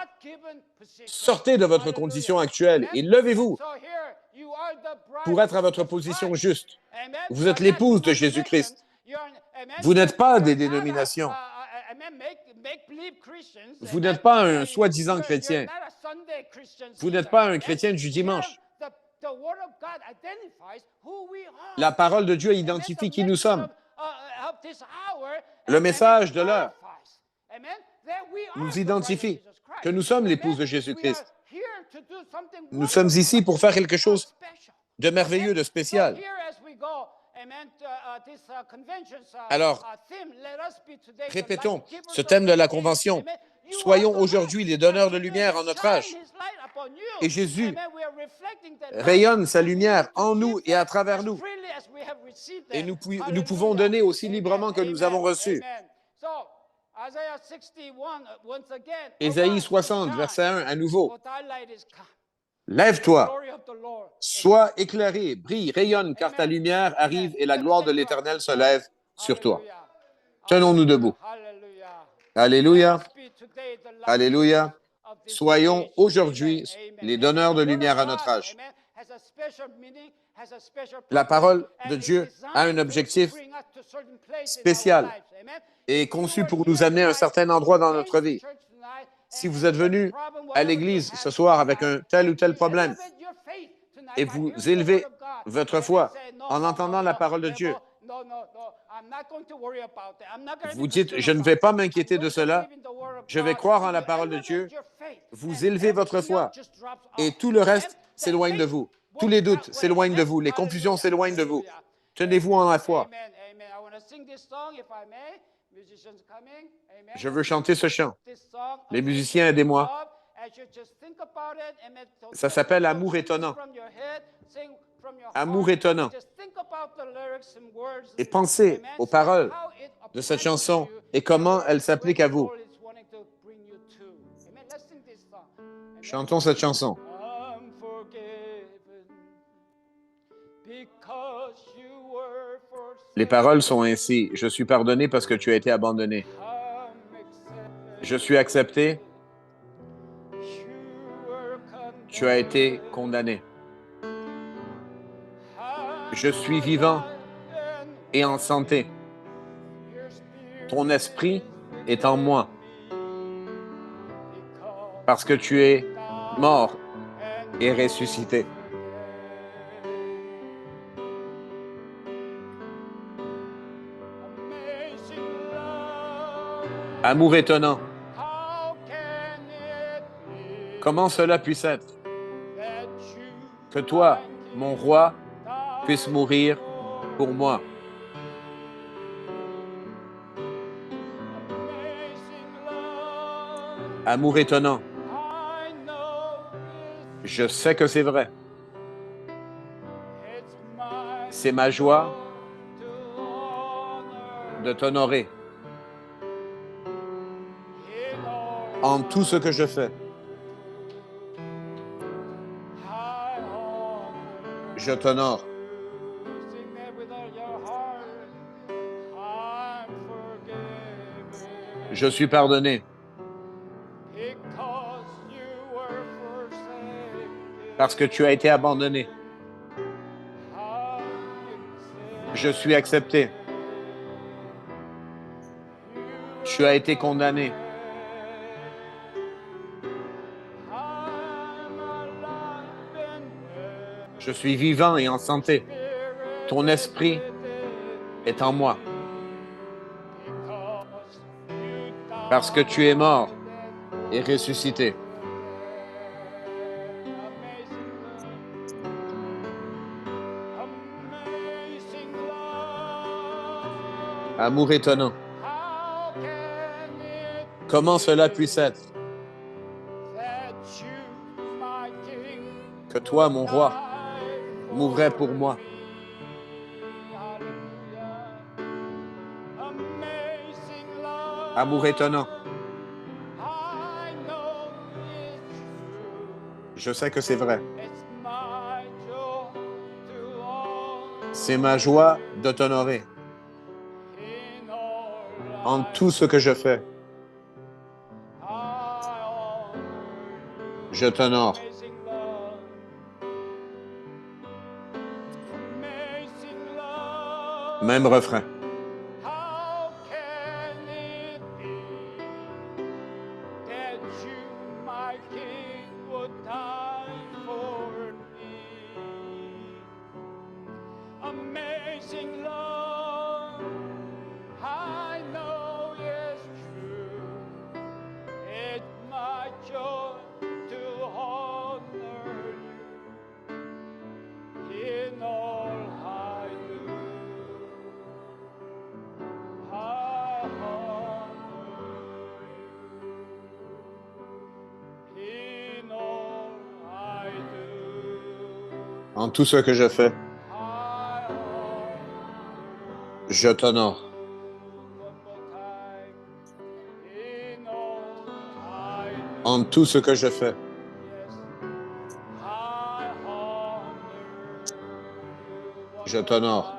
sortez de votre condition actuelle et levez-vous pour être à votre position juste. Vous êtes l'épouse de Jésus-Christ. Vous n'êtes pas des dénominations. Vous n'êtes pas un soi-disant chrétien. Vous n'êtes pas un chrétien du dimanche. La parole de Dieu identifie qui nous sommes. Le message de l'heure nous identifie que nous sommes l'épouse de Jésus-Christ. Nous sommes ici pour faire quelque chose de merveilleux, de spécial. Alors, répétons ce thème de la convention. Soyons aujourd'hui les donneurs de lumière en notre âge. Et Jésus rayonne sa lumière en nous et à travers nous. Et nous pouvons donner aussi librement que nous avons reçu. Ésaïe 60, verset 1, à nouveau. Lève-toi, sois éclairé, brille, rayonne, car ta lumière arrive et la gloire de l'Éternel se lève sur toi. Tenons-nous debout. Alléluia. Alléluia. Soyons aujourd'hui les donneurs de lumière à notre âge. La parole de Dieu a un objectif spécial et conçu pour nous amener à un certain endroit dans notre vie. Si vous êtes venu à l'église ce soir avec un tel ou tel problème et vous élevez votre foi en entendant la parole de Dieu, vous dites, je ne vais pas m'inquiéter de cela, je vais croire en la parole de Dieu, vous élevez votre foi et tout le reste s'éloigne de vous. Tous les doutes s'éloignent de vous, les confusions s'éloignent de vous. Tenez-vous en la foi. Je veux chanter ce chant. Les musiciens, aidez-moi. Ça s'appelle Amour étonnant. Amour étonnant. Et pensez aux paroles de cette chanson et comment elle s'applique à vous. Chantons cette chanson. Les paroles sont ainsi. Je suis pardonné parce que tu as été abandonné. Je suis accepté. Tu as été condamné. Je suis vivant et en santé. Ton esprit est en moi. Parce que tu es mort et ressuscité. Amour étonnant. Comment cela puisse être que toi, mon roi, puisses mourir pour moi. Amour étonnant. Je sais que c'est vrai. C'est ma joie de t'honorer en tout ce que je fais. Je t'honore. Je suis pardonné. Parce que tu as été abandonné. Je suis accepté. Tu as été condamné. Je suis vivant et en santé. Ton esprit est en moi. Parce que tu es mort et ressuscité. Amour étonnant. Comment cela puisse être que toi, mon roi, mourrais pour moi. Amour étonnant. Je sais que c'est vrai. C'est ma joie de t'honorer en tout ce que je fais. Je t'honore. Amazing love. Amazing love. Même refrain. How can it be that you, my King, would die for me? Amazing love, I know it's true. It's my joy to honor you in all I do. I honor you in all I do. En tout ce que je fais, I honor je t'honore. you one more time in all I do. En tout ce que je fais, Yes, I honor you one je more t'honore. time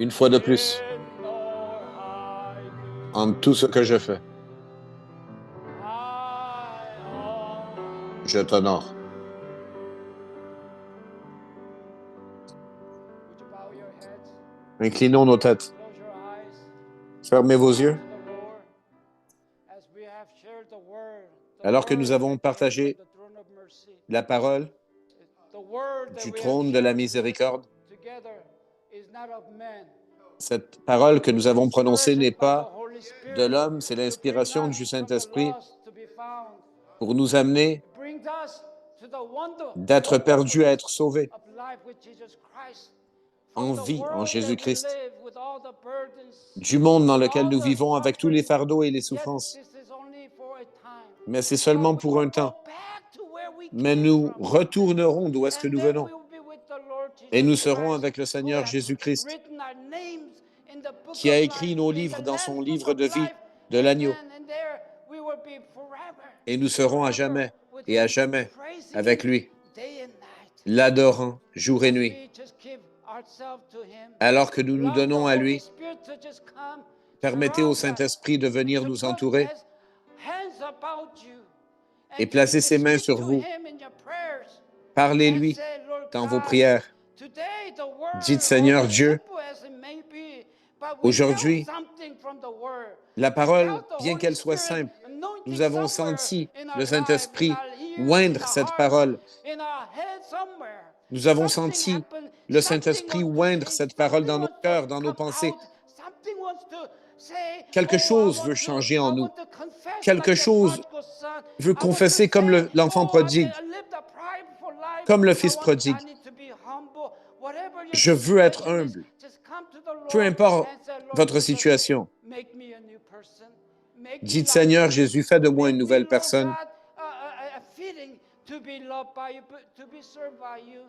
Une fois de plus, in all I do. en tout ce que je fais, I honor je t'honore. Would you bow your heads? Inclinons nos têtes. Close your eyes. Fermez vos yeux. To the Lord, as we have shared the word, Alors que nous avons partagé the throne of mercy, la parole the word that du we have trône de la shared miséricorde, together is not of men. cette parole que nous avons prononcée n'est Inspiration pas by the Holy Spirit de l'homme, c'est to bring l'inspiration us du from the Saint-Esprit lost to be found. pour nous amener Brings us to the wonder d'être perdus à être sauvés of life with Jesus Christ. en From the vie en world that we Jésus-Christ, live with all the burdens, du monde dans lequel all nous the vivons avec tous les suffering. fardeaux et les Yet souffrances. this is only for a time. Mais c'est seulement But we pour will un temps. go back to where we Mais came nous from. retournerons d'où est-ce que And nous then venons. we will be with the Lord Jesus Et nous serons Christ, avec le who Seigneur has Jésus-Christ, written our names in the book qui a of écrit life, nos in the livres dans son Lamb's livre book de of vie life. de l'agneau. And there we will be forever. Et nous serons à Forever jamais with et à him, jamais praising avec him lui, day and night. l'adorant jour et As nuit, we just give ourselves to him, alors que nous nous allow the donnons à Holy lui. Spirit to just come, Permettez au surround us, Saint-Esprit de venir to nous put entourrer his hands about you, et and placer to ses mains speak sur to vous. him in your prayers. Parlez-lui Say, Lord dans vos God, prières. today the word, Dites, Seigneur although Dieu, simple as it may be, but we aujourd'hui, felt something from the word. la We parole, felt the bien Holy qu'elle soit Spirit simple, anointing nous avons somewhere senti in our le life, in Saint-Esprit our ears, oindre in our cette hearts, parole. in our head somewhere. Nous avons Something senti happened, le something Saint-Esprit wants to oindre change, cette parole something dans nos wants to cœurs, dans nos come pensées. out, something wants to say, Quelque oh, chose veut changer en I nous. want to confess Quelque like the chose prodigal son. veut I want to confesser comme say, l'enfant oh, prodigue, I lived a prideful life. comme le I fils prodigue. need to be humble. Whatever your Je veux être situation is, humble. just come to the Peu Lord importe and say, Lord votre Jesus, situation. make me a new person. Make me Dites, like Seigneur you. Jésus, fais de moi une Make me, nouvelle Lord personne God, fitting to be loved by you, to be served by you.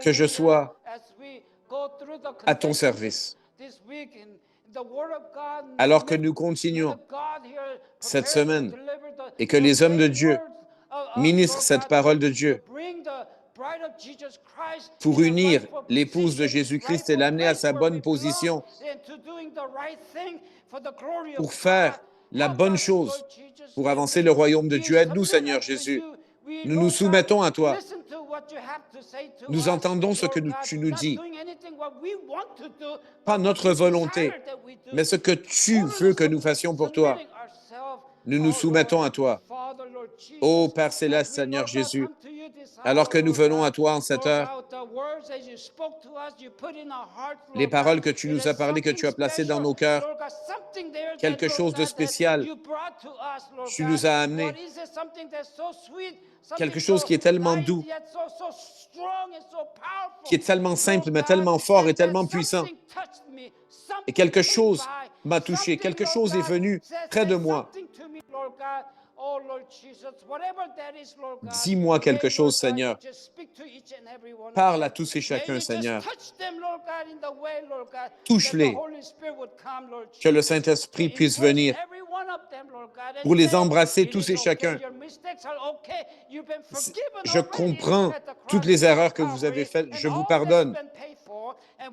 que je Hallelujah. sois As we go through the à ton confessions service. this week in the Word of God, Alors que let nous the continuons God here cette prepare to semaine deliver et que les hommes de great Dieu words ministrent Lord cette God, parole de to Dieu bring the bride of Jesus Christ pour in a unir rightful l'épouse de position, Jésus-Christ et rightful l'amener à place sa where we bonne belong, position and to doing the right thing for the glory of pour God. faire la Help bonne us, chose Lord Jesus, pour that avancer le royaume de we Dieu. Aide-nous, submit Seigneur unto Jésus. you. We, Nous nous Lord God, soumettons à toi. listen to what you have to say to Nous us, entendons ce que Lord God, tu nous not dis. doing anything what we want to do, Pas but what notre you volonté, desire that we do. mais ce que tu Totally veux que nous fassions pour toi. submitting ourselves, Nous nous oh soumettons Lord à and toi. Father, Lord Jesus, Ô Père as céleste, we, Seigneur Lord God, Jésus, come to you this alors hour, que nous Lord venons à God, toi en cette Lord heure, God, the words as you spoke to us, you put in our hearts, les Lord God, paroles que tu it nous is as parlé, que something tu as placées dans special, nos cœurs, Lord God, something there that, quelque Lord chose de God, that spécial, you brought to us, Lord tu God. nous as What amenés, is it? Something that's so sweet, something quelque chose so qui est tellement light, doux, yet so strong and so qui powerful, est tellement Lord simple, mais God, tellement fort et and that tellement puissant. something touched me, Et something quelque came chose by, m'a touché, something, quelque Lord chose est God, venu says près de moi. something to me, Lord God. Oh, Lord Jesus, whatever that is, Lord God, Dis-moi quelque may, chose, Lord God, you Seigneur. just speak to each and every one of Parle à them. tous et May chacun, you just Seigneur. touch them, Lord God, in the way, Lord God, that the Touche-les, Holy Spirit would come, Lord que le Jesus, to Saint-Esprit puisse embrace venir every one of them, Lord God, and pour les say, embrasser it tous is et okay, chacun. your mistakes are okay, you've been forgiven Je already comprends at the toutes cross les of erreurs que vous avez Calvary, faites. and Je vous all that's pardonne. been paid for. And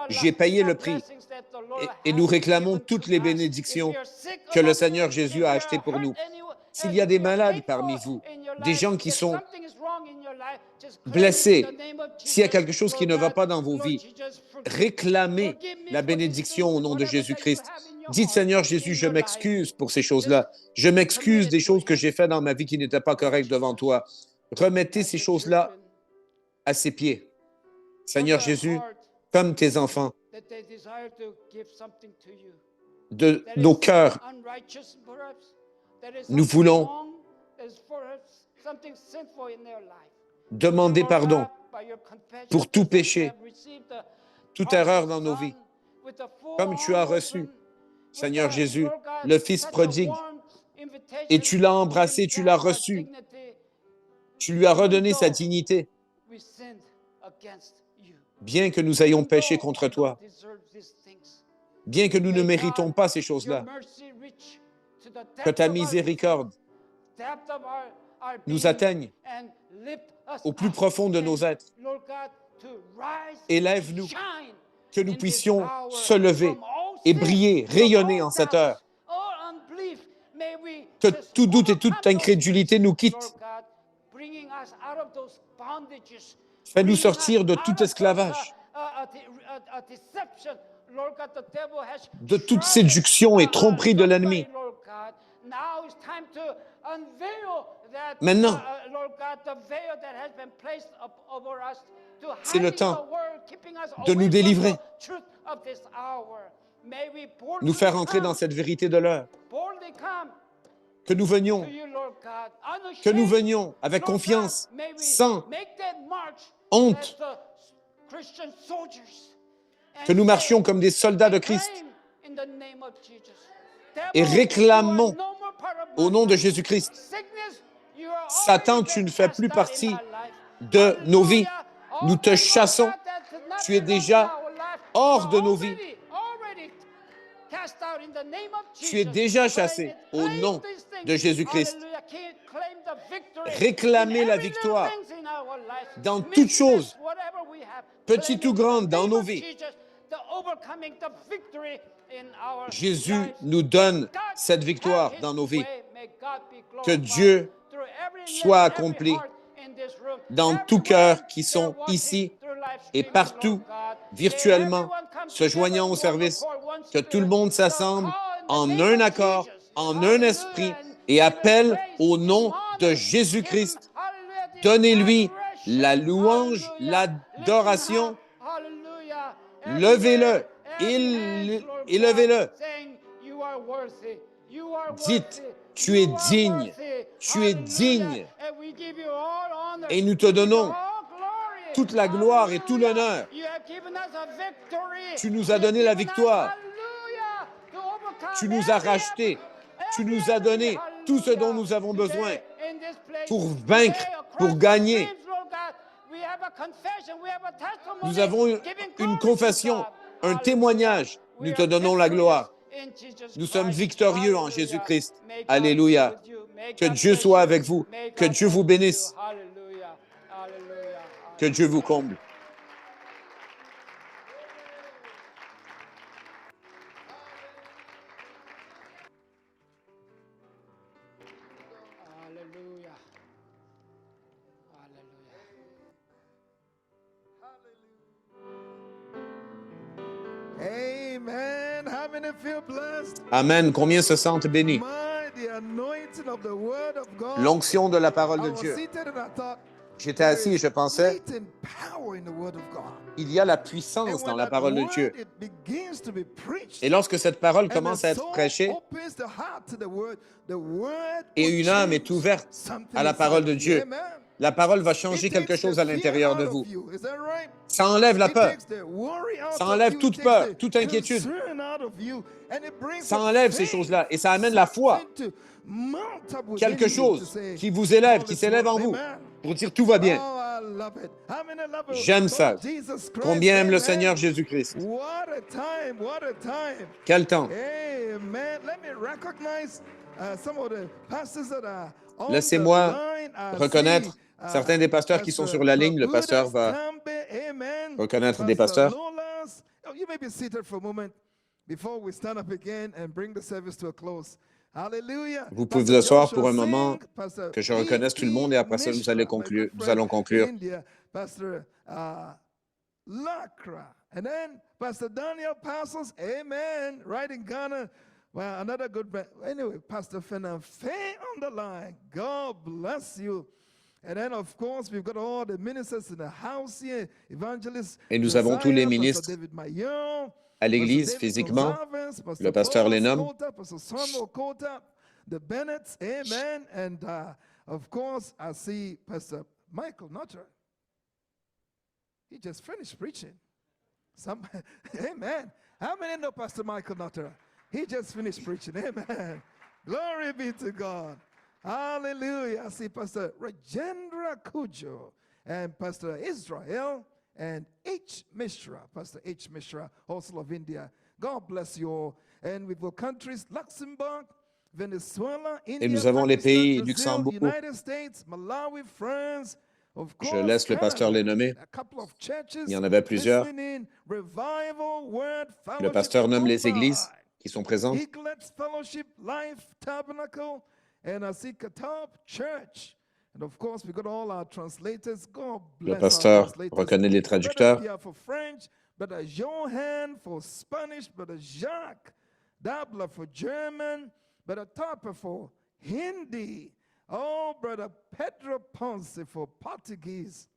J'ai payé le prix et nous réclamons toutes les bénédictions que le Seigneur Jésus a achetées pour nous. S'il y a des malades parmi vous, des gens qui sont blessés, s'il y a quelque chose qui ne va pas dans vos vies, réclamez la bénédiction au nom de Jésus-Christ. Dites, Seigneur Jésus, je m'excuse pour ces choses-là. Je m'excuse des choses que j'ai faites dans ma vie qui n'étaient pas correctes devant toi. Remettez ces choses-là à ses pieds. Seigneur Jésus, comme tes enfants, de nos cœurs, nous voulons demander pardon pour tout péché, toute erreur dans nos vies, comme tu as reçu, Seigneur Jésus, le Fils prodigue, et tu l'as embrassé, tu l'as reçu, tu lui as redonné sa dignité, bien que nous ayons péché contre toi, bien que nous ne méritons pas ces choses-là, que ta miséricorde nous atteigne au plus profond de nos êtres. Élève-nous, que nous puissions se lever et briller, rayonner en cette heure. Que tout doute et toute incrédulité nous quittent. Fais-nous sortir de tout esclavage, de toute séduction et tromperie de l'ennemi. Maintenant, c'est le temps de nous délivrer, nous faire entrer dans cette vérité de l'heure. Que nous venions avec confiance, sans honte, que nous marchions comme des soldats de Christ et réclamons au nom de Jésus-Christ. Satan, tu ne fais plus partie de nos vies. Nous te chassons. Tu es déjà hors de nos vies. Tu es déjà chassé au nom de Jésus-Christ. Réclamez la victoire dans toutes choses, petites ou grandes, dans nos vies. Jésus nous donne cette victoire dans nos vies. Que Dieu soit accompli dans tout cœur qui sont ici et partout, virtuellement, se joignant au service. Que tout le monde s'assemble en un accord, en un esprit et appelle au nom de Jésus-Christ. Donnez-lui la louange, l'adoration. Levez-le, élevez-le. Dites, tu es digne, tu es digne. Et nous te donnons toute la gloire et tout l'honneur. Tu nous as donné la victoire. Tu nous as rachetés. Tu nous as donné tout ce dont nous avons besoin pour vaincre, pour gagner. Nous avons une confession, un témoignage. Nous te donnons la gloire. Nous sommes victorieux en Jésus-Christ. Alléluia. Que Dieu soit avec vous. Que Dieu vous bénisse. Que Dieu vous comble. Hallelujah. Hallelujah. Amen. How many feel blessed? Amen. Combien se sentent bénis? The anointing of the word of God. L'onction de la parole de I was Dieu. seated and I thought, J'étais assis et je pensais, great power in the word of God. il y a la puissance And dans when la that parole de word, Dieu. it begins to be preached, Et lorsque cette parole and commence the à être soul prêchée opens the heart to the word et will une âme est change ouverte something à la parole de inside of you. Dieu, Amen. la parole va changer It quelque takes chose the à fear l'intérieur de out vous. of you. Is that right? Ça enlève la It peur. takes the worry out Ça of enlève you. toute It peur, takes the toute inquiétude. concern out of you. And it brings Ça a enlève ces faith, choses-là et ça amène la foi. something to mount up within Quelque you to chose say, qui vous élève, all qui is s'élève well. en vous Amen. pour dire tout va bien. Oh, I love it. How many love it? J'aime ça. Lord Jesus Christ, Combien aime le amen. Seigneur Jésus-Christ? What a time, what a time. Quel temps! Amen. Let me recognize some of the pastors that are on Laissez-moi the line. I reconnaître see, certains des pasteurs qui sont sur la ligne. Le pasteur va Amen. reconnaître des Pastor pasteurs. Lolas. Oh, you may be seated for a moment before we stand up again and bring the service to a close. Hallelujah. Vous pouvez vous Pastor asseoir pour Joshua un moment, Singh, Pastor que je reconnaisse tout le monde, et après ça, V.P. Mishra, my good nous friend allons in conclure. India, Pastor Lakra, and then Pastor Daniel Parsons, amen, right in Ghana. Well, another good man. Anyway, Pastor Fenan Faye on the line. God bless you. And then, of course, we've got all the ministers in the house here, evangelists. Et nous avons tous les Pastor ministres David Mayon, à l'Église, Pastor David physiquement. Gonzalez, Pastor Le pasteur Boaz les nomme. Kota, Pastor Samuel Kota, the Bennetts, amen. And of course, I see Pastor Michael Nutter. He just finished preaching. Amen. How many know Pastor Michael Nutter? He just finished preaching. Amen. Glory be to God. Hallelujah. I see Pastor Rajendra Kujo and Pastor Israel and H. Mishra, Pastor H. Mishra, also of India. God bless you all. And we've got countries, Luxembourg, Venezuela, India, nous avons les Pakistan, pays Brazil, Luxembourg. United States, Malawi, France, of course, Je laisse le pasteur les nommer. a couple of churches Il y en avait plusieurs. listening, Revival, Word, Le Fellowship, pasteur nomme les églises Mumbai, qui sont présentes. Eaglet's Fellowship, Life, Tabernacle, and I see Katab Church. And of course, we got all our translators. God bless Le pasteur our translators. reconnaît les Brother traducteurs. Pierre for French, Brother Johan for Spanish, Brother Jacques Dabler for German, Brother Topper for Hindi. Oh, Brother Pedro Ponce for Portuguese.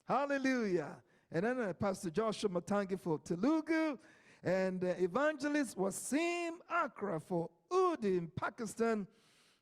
Hallelujah. And then Pastor Joshua Matangi for Telugu. And Evangelist Wasim Akra for Urdu in Pakistan.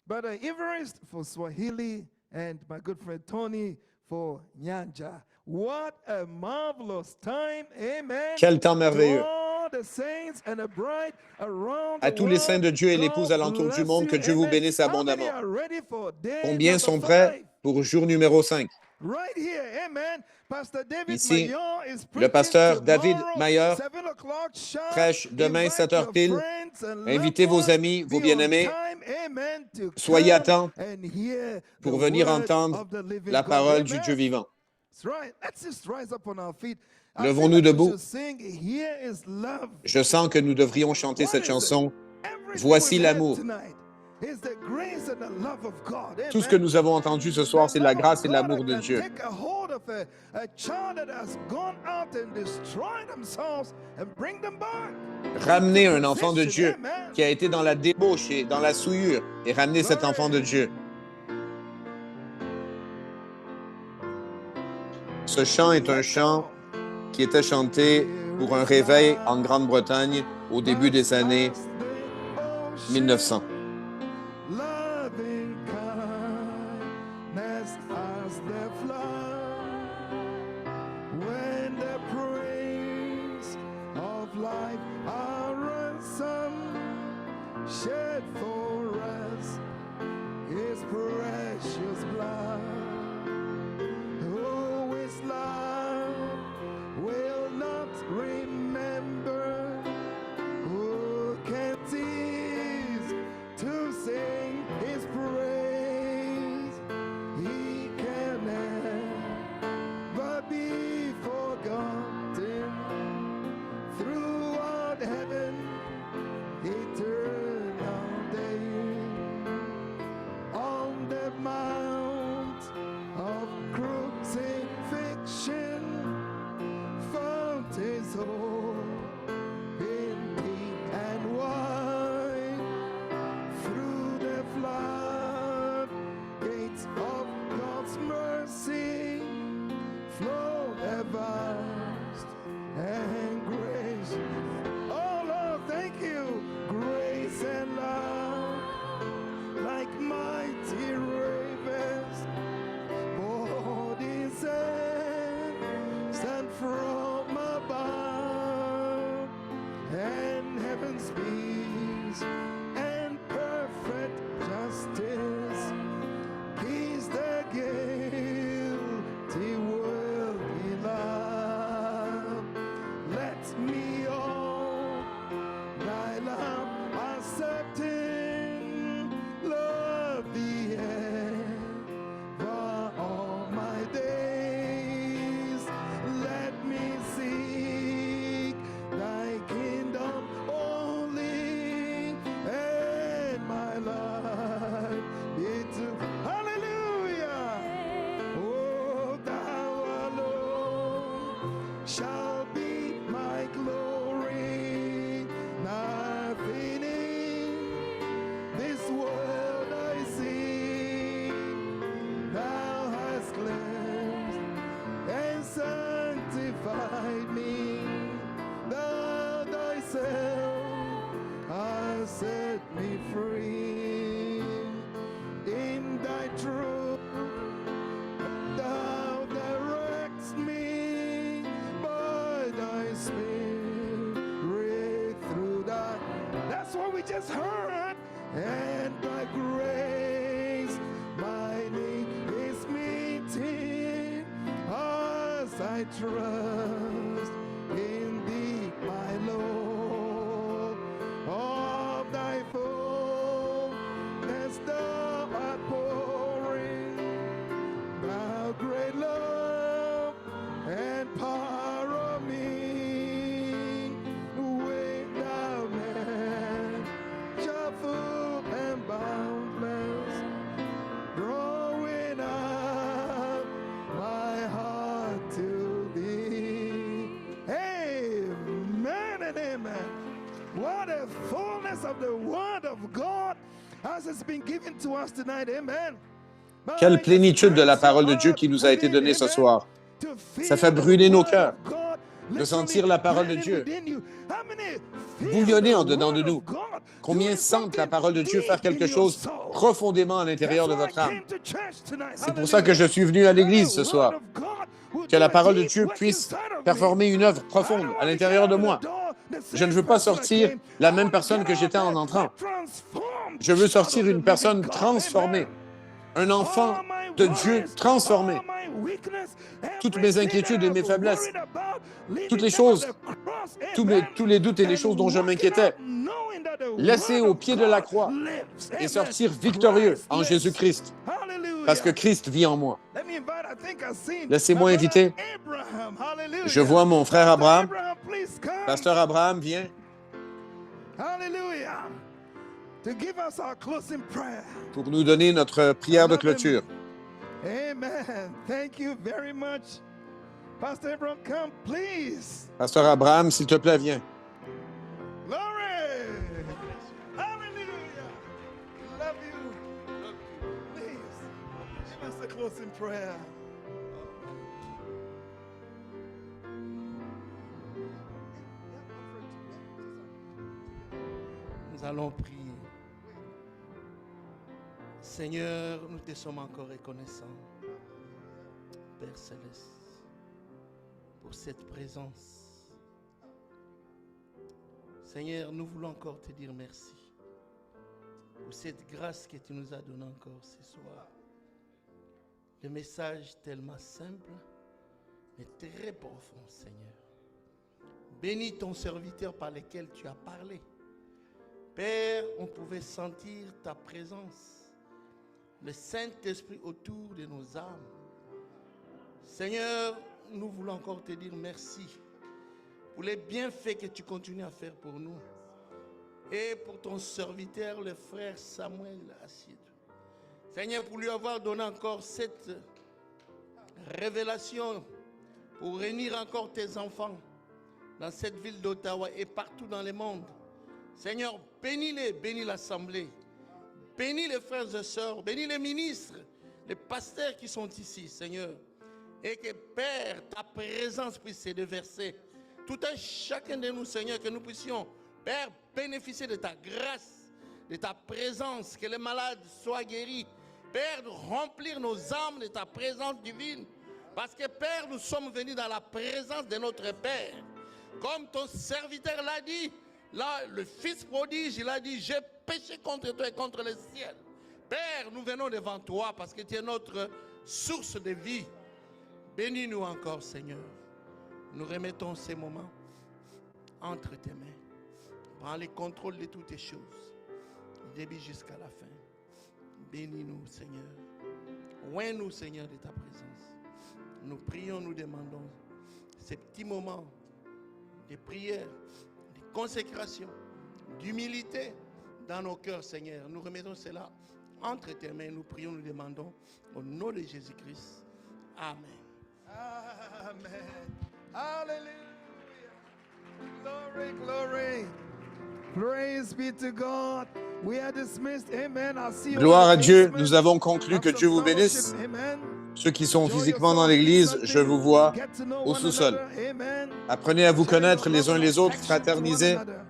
Brother Everest for Swahili. And my good friend Tony for Nyanja. What a marvelous time. Amen. Quel temps merveilleux. To all the saints and the bride around À the tous les world, saints de Dieu et l'épouse God alentour du bless monde, you. que Dieu vous Amen. bénisse How many abondamment. are ready for day Combien number sont prêts 5? pour jour numéro 5? Right here, amen. Pastor David Ici, Mayon is le preaching pasteur David tomorrow, Mayer 7 o'clock sharp. prêche demain Invite 7 heures your pile. friends and Invitez loved vos ones. amis, vos Be on bien-aimés. time, amen, to Soyez à come temps and hear pour the venir word entendre of the living la God. parole du Amen. Dieu vivant. That's right. Let's just rise up on our feet. I Levons-nous feel like we debout. should sing, Here is love. Je sens que nous devrions chanter What cette is chanson. it? Everything Voici we've heard l'amour. tonight is the grace and the love of God. Tout ce que Amen. nous avons entendu ce soir, The c'est la love of grâce et God l'amour that de can Dieu. take a hold of a child that has gone out and destroyed themselves and bring them back. Ramener into un enfant de position. Dieu Amen. qui a été dans la débauche et dans la souillure et ramener cet enfant de Dieu. Ce chant est un chant qui était chanté pour un réveil en Grande-Bretagne au début des années 1900. Loving kindness as the flood, when the praise of life our ransom shed for us His precious blood. Oh, His love will not remember. Who can cease to sing His praise? He can never be forgotten. Throughout heaven, eternal day, on the mount of crucifixion, found His hope in pink and white. Through the flood gates of God's mercy flowed a vast and grace. Oh Lord, thank you, grace and love, like mighty rivers, bodies sent from above, and heaven's peace and perfect justice peace the guilty world beloved. Let me all thy love accepting, love the ever all my days. Let me shall be my glory. Nothing in this world I see. Thou hast cleansed and sanctified me. Thou thyself hast set me free. In thy truth thou directs me by thy spirit through thy. That's what we just heard. And by grace my need is meeting as I trust in thee, my Lord. Of thy fullness thou art pouring, thou great love and power of me, without man, full and boundless, drawing up my heart to thee. Amen and amen. What a fullness of the word of God as it's been given to us tonight. Amen. Quelle plénitude de la parole de Dieu qui nous a été donnée ce soir. Ça fait brûler nos cœurs de sentir la parole de Dieu bouillonner en dedans de nous. Combien sentent la parole de Dieu faire quelque chose profondément à l'intérieur de votre âme. C'est pour ça que je suis venu à l'église ce soir. Que la parole de Dieu puisse performer une œuvre profonde à l'intérieur de moi. Je ne veux pas sortir la même personne que j'étais en entrant. Je veux sortir une personne transformée. Un enfant de Dieu transformé. Toutes mes inquiétudes et mes faiblesses, toutes les choses, tous les doutes et les choses dont je m'inquiétais, laissés au pied de la croix et sortir victorieux en Jésus-Christ, parce que Christ vit en moi. Laissez-moi inviter. Je vois mon frère Abraham. Pasteur Abraham, viens. Pour nous donner notre prière de clôture. Amen. Thank you very much. Pastor Abraham, come, please. Pasteur Abraham, s'il te plaît, viens. Glory. Hallelujah. Love you. Please, give us a closing prayer. Nous allons prier. Seigneur, nous te sommes encore reconnaissants, Père Céleste, pour cette présence. Seigneur, nous voulons encore te dire merci pour cette grâce que tu nous as donnée encore ce soir. Le message tellement simple, mais très profond, Seigneur. Bénis ton serviteur par lequel tu as parlé. Père, on pouvait sentir ta présence. Le Saint-Esprit autour de nos âmes. Seigneur, nous voulons encore te dire merci pour les bienfaits que tu continues à faire pour nous et pour ton serviteur, le frère Samuel Assidou. Seigneur, pour lui avoir donné encore cette révélation pour réunir encore tes enfants dans cette ville d'Ottawa et partout dans le monde. Seigneur, bénis-les, bénis l'Assemblée. Bénis les frères et sœurs, bénis les ministres, les pasteurs qui sont ici, Seigneur. Et que, Père, ta présence puisse se déverser. Tout un chacun de nous, Seigneur, que nous puissions, Père, bénéficier de ta grâce, de ta présence, que les malades soient guéris. Père, remplir nos âmes de ta présence divine. Parce que, Père, nous sommes venus dans la présence de notre Père. Comme ton serviteur l'a dit, là, le Fils prodige, il a dit, j'ai péché contre toi et contre le ciel. Père, nous venons devant toi parce que tu es notre source de vie. Bénis-nous encore, Seigneur. Nous remettons ces moments entre tes mains. Prends le contrôle de toutes les choses, du début jusqu'à la fin. Bénis-nous, Seigneur. Oins-nous, Seigneur, de ta présence. Nous prions, nous demandons ces petits moments de prière, de consécration, d'humilité dans nos cœurs, Seigneur. Nous remettons cela entre tes mains. Nous prions, nous demandons au nom de Jésus-Christ. Amen. Amen. Hallelujah. Glory, glory. Praise be to God. We are dismissed. Amen. I'll see you Gloire in à the Dieu, basement. nous avons conclu Have que some Dieu vous fellowship. bénisse. Amen. Ceux qui sont Enjoy physiquement dans yourself, eat l'église, something, je vous vois get to know au one sous-sol. another. Amen. Apprenez à vous Share your connaître les love uns and les autres, affection to one fraternisez, another.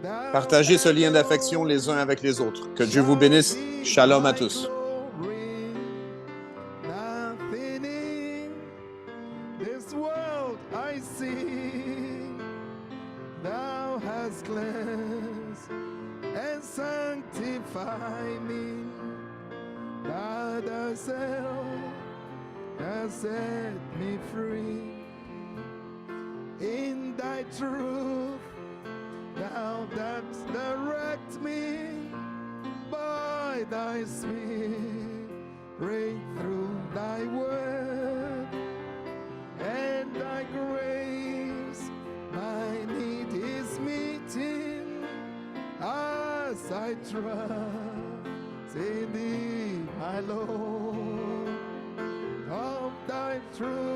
Thou partagez ce lien d'affection alone les uns avec les autres. Que Dieu vous shall bénisse. be Shalom à my tous. glory. Nothing in this world I see. Thou hast cleansed and sanctified me. Thou thyself has set me free. In thy truth thou dost direct me by thy spirit through thy word and thy grace. My need is meeting as I trust in thee, my Lord. Of thy truth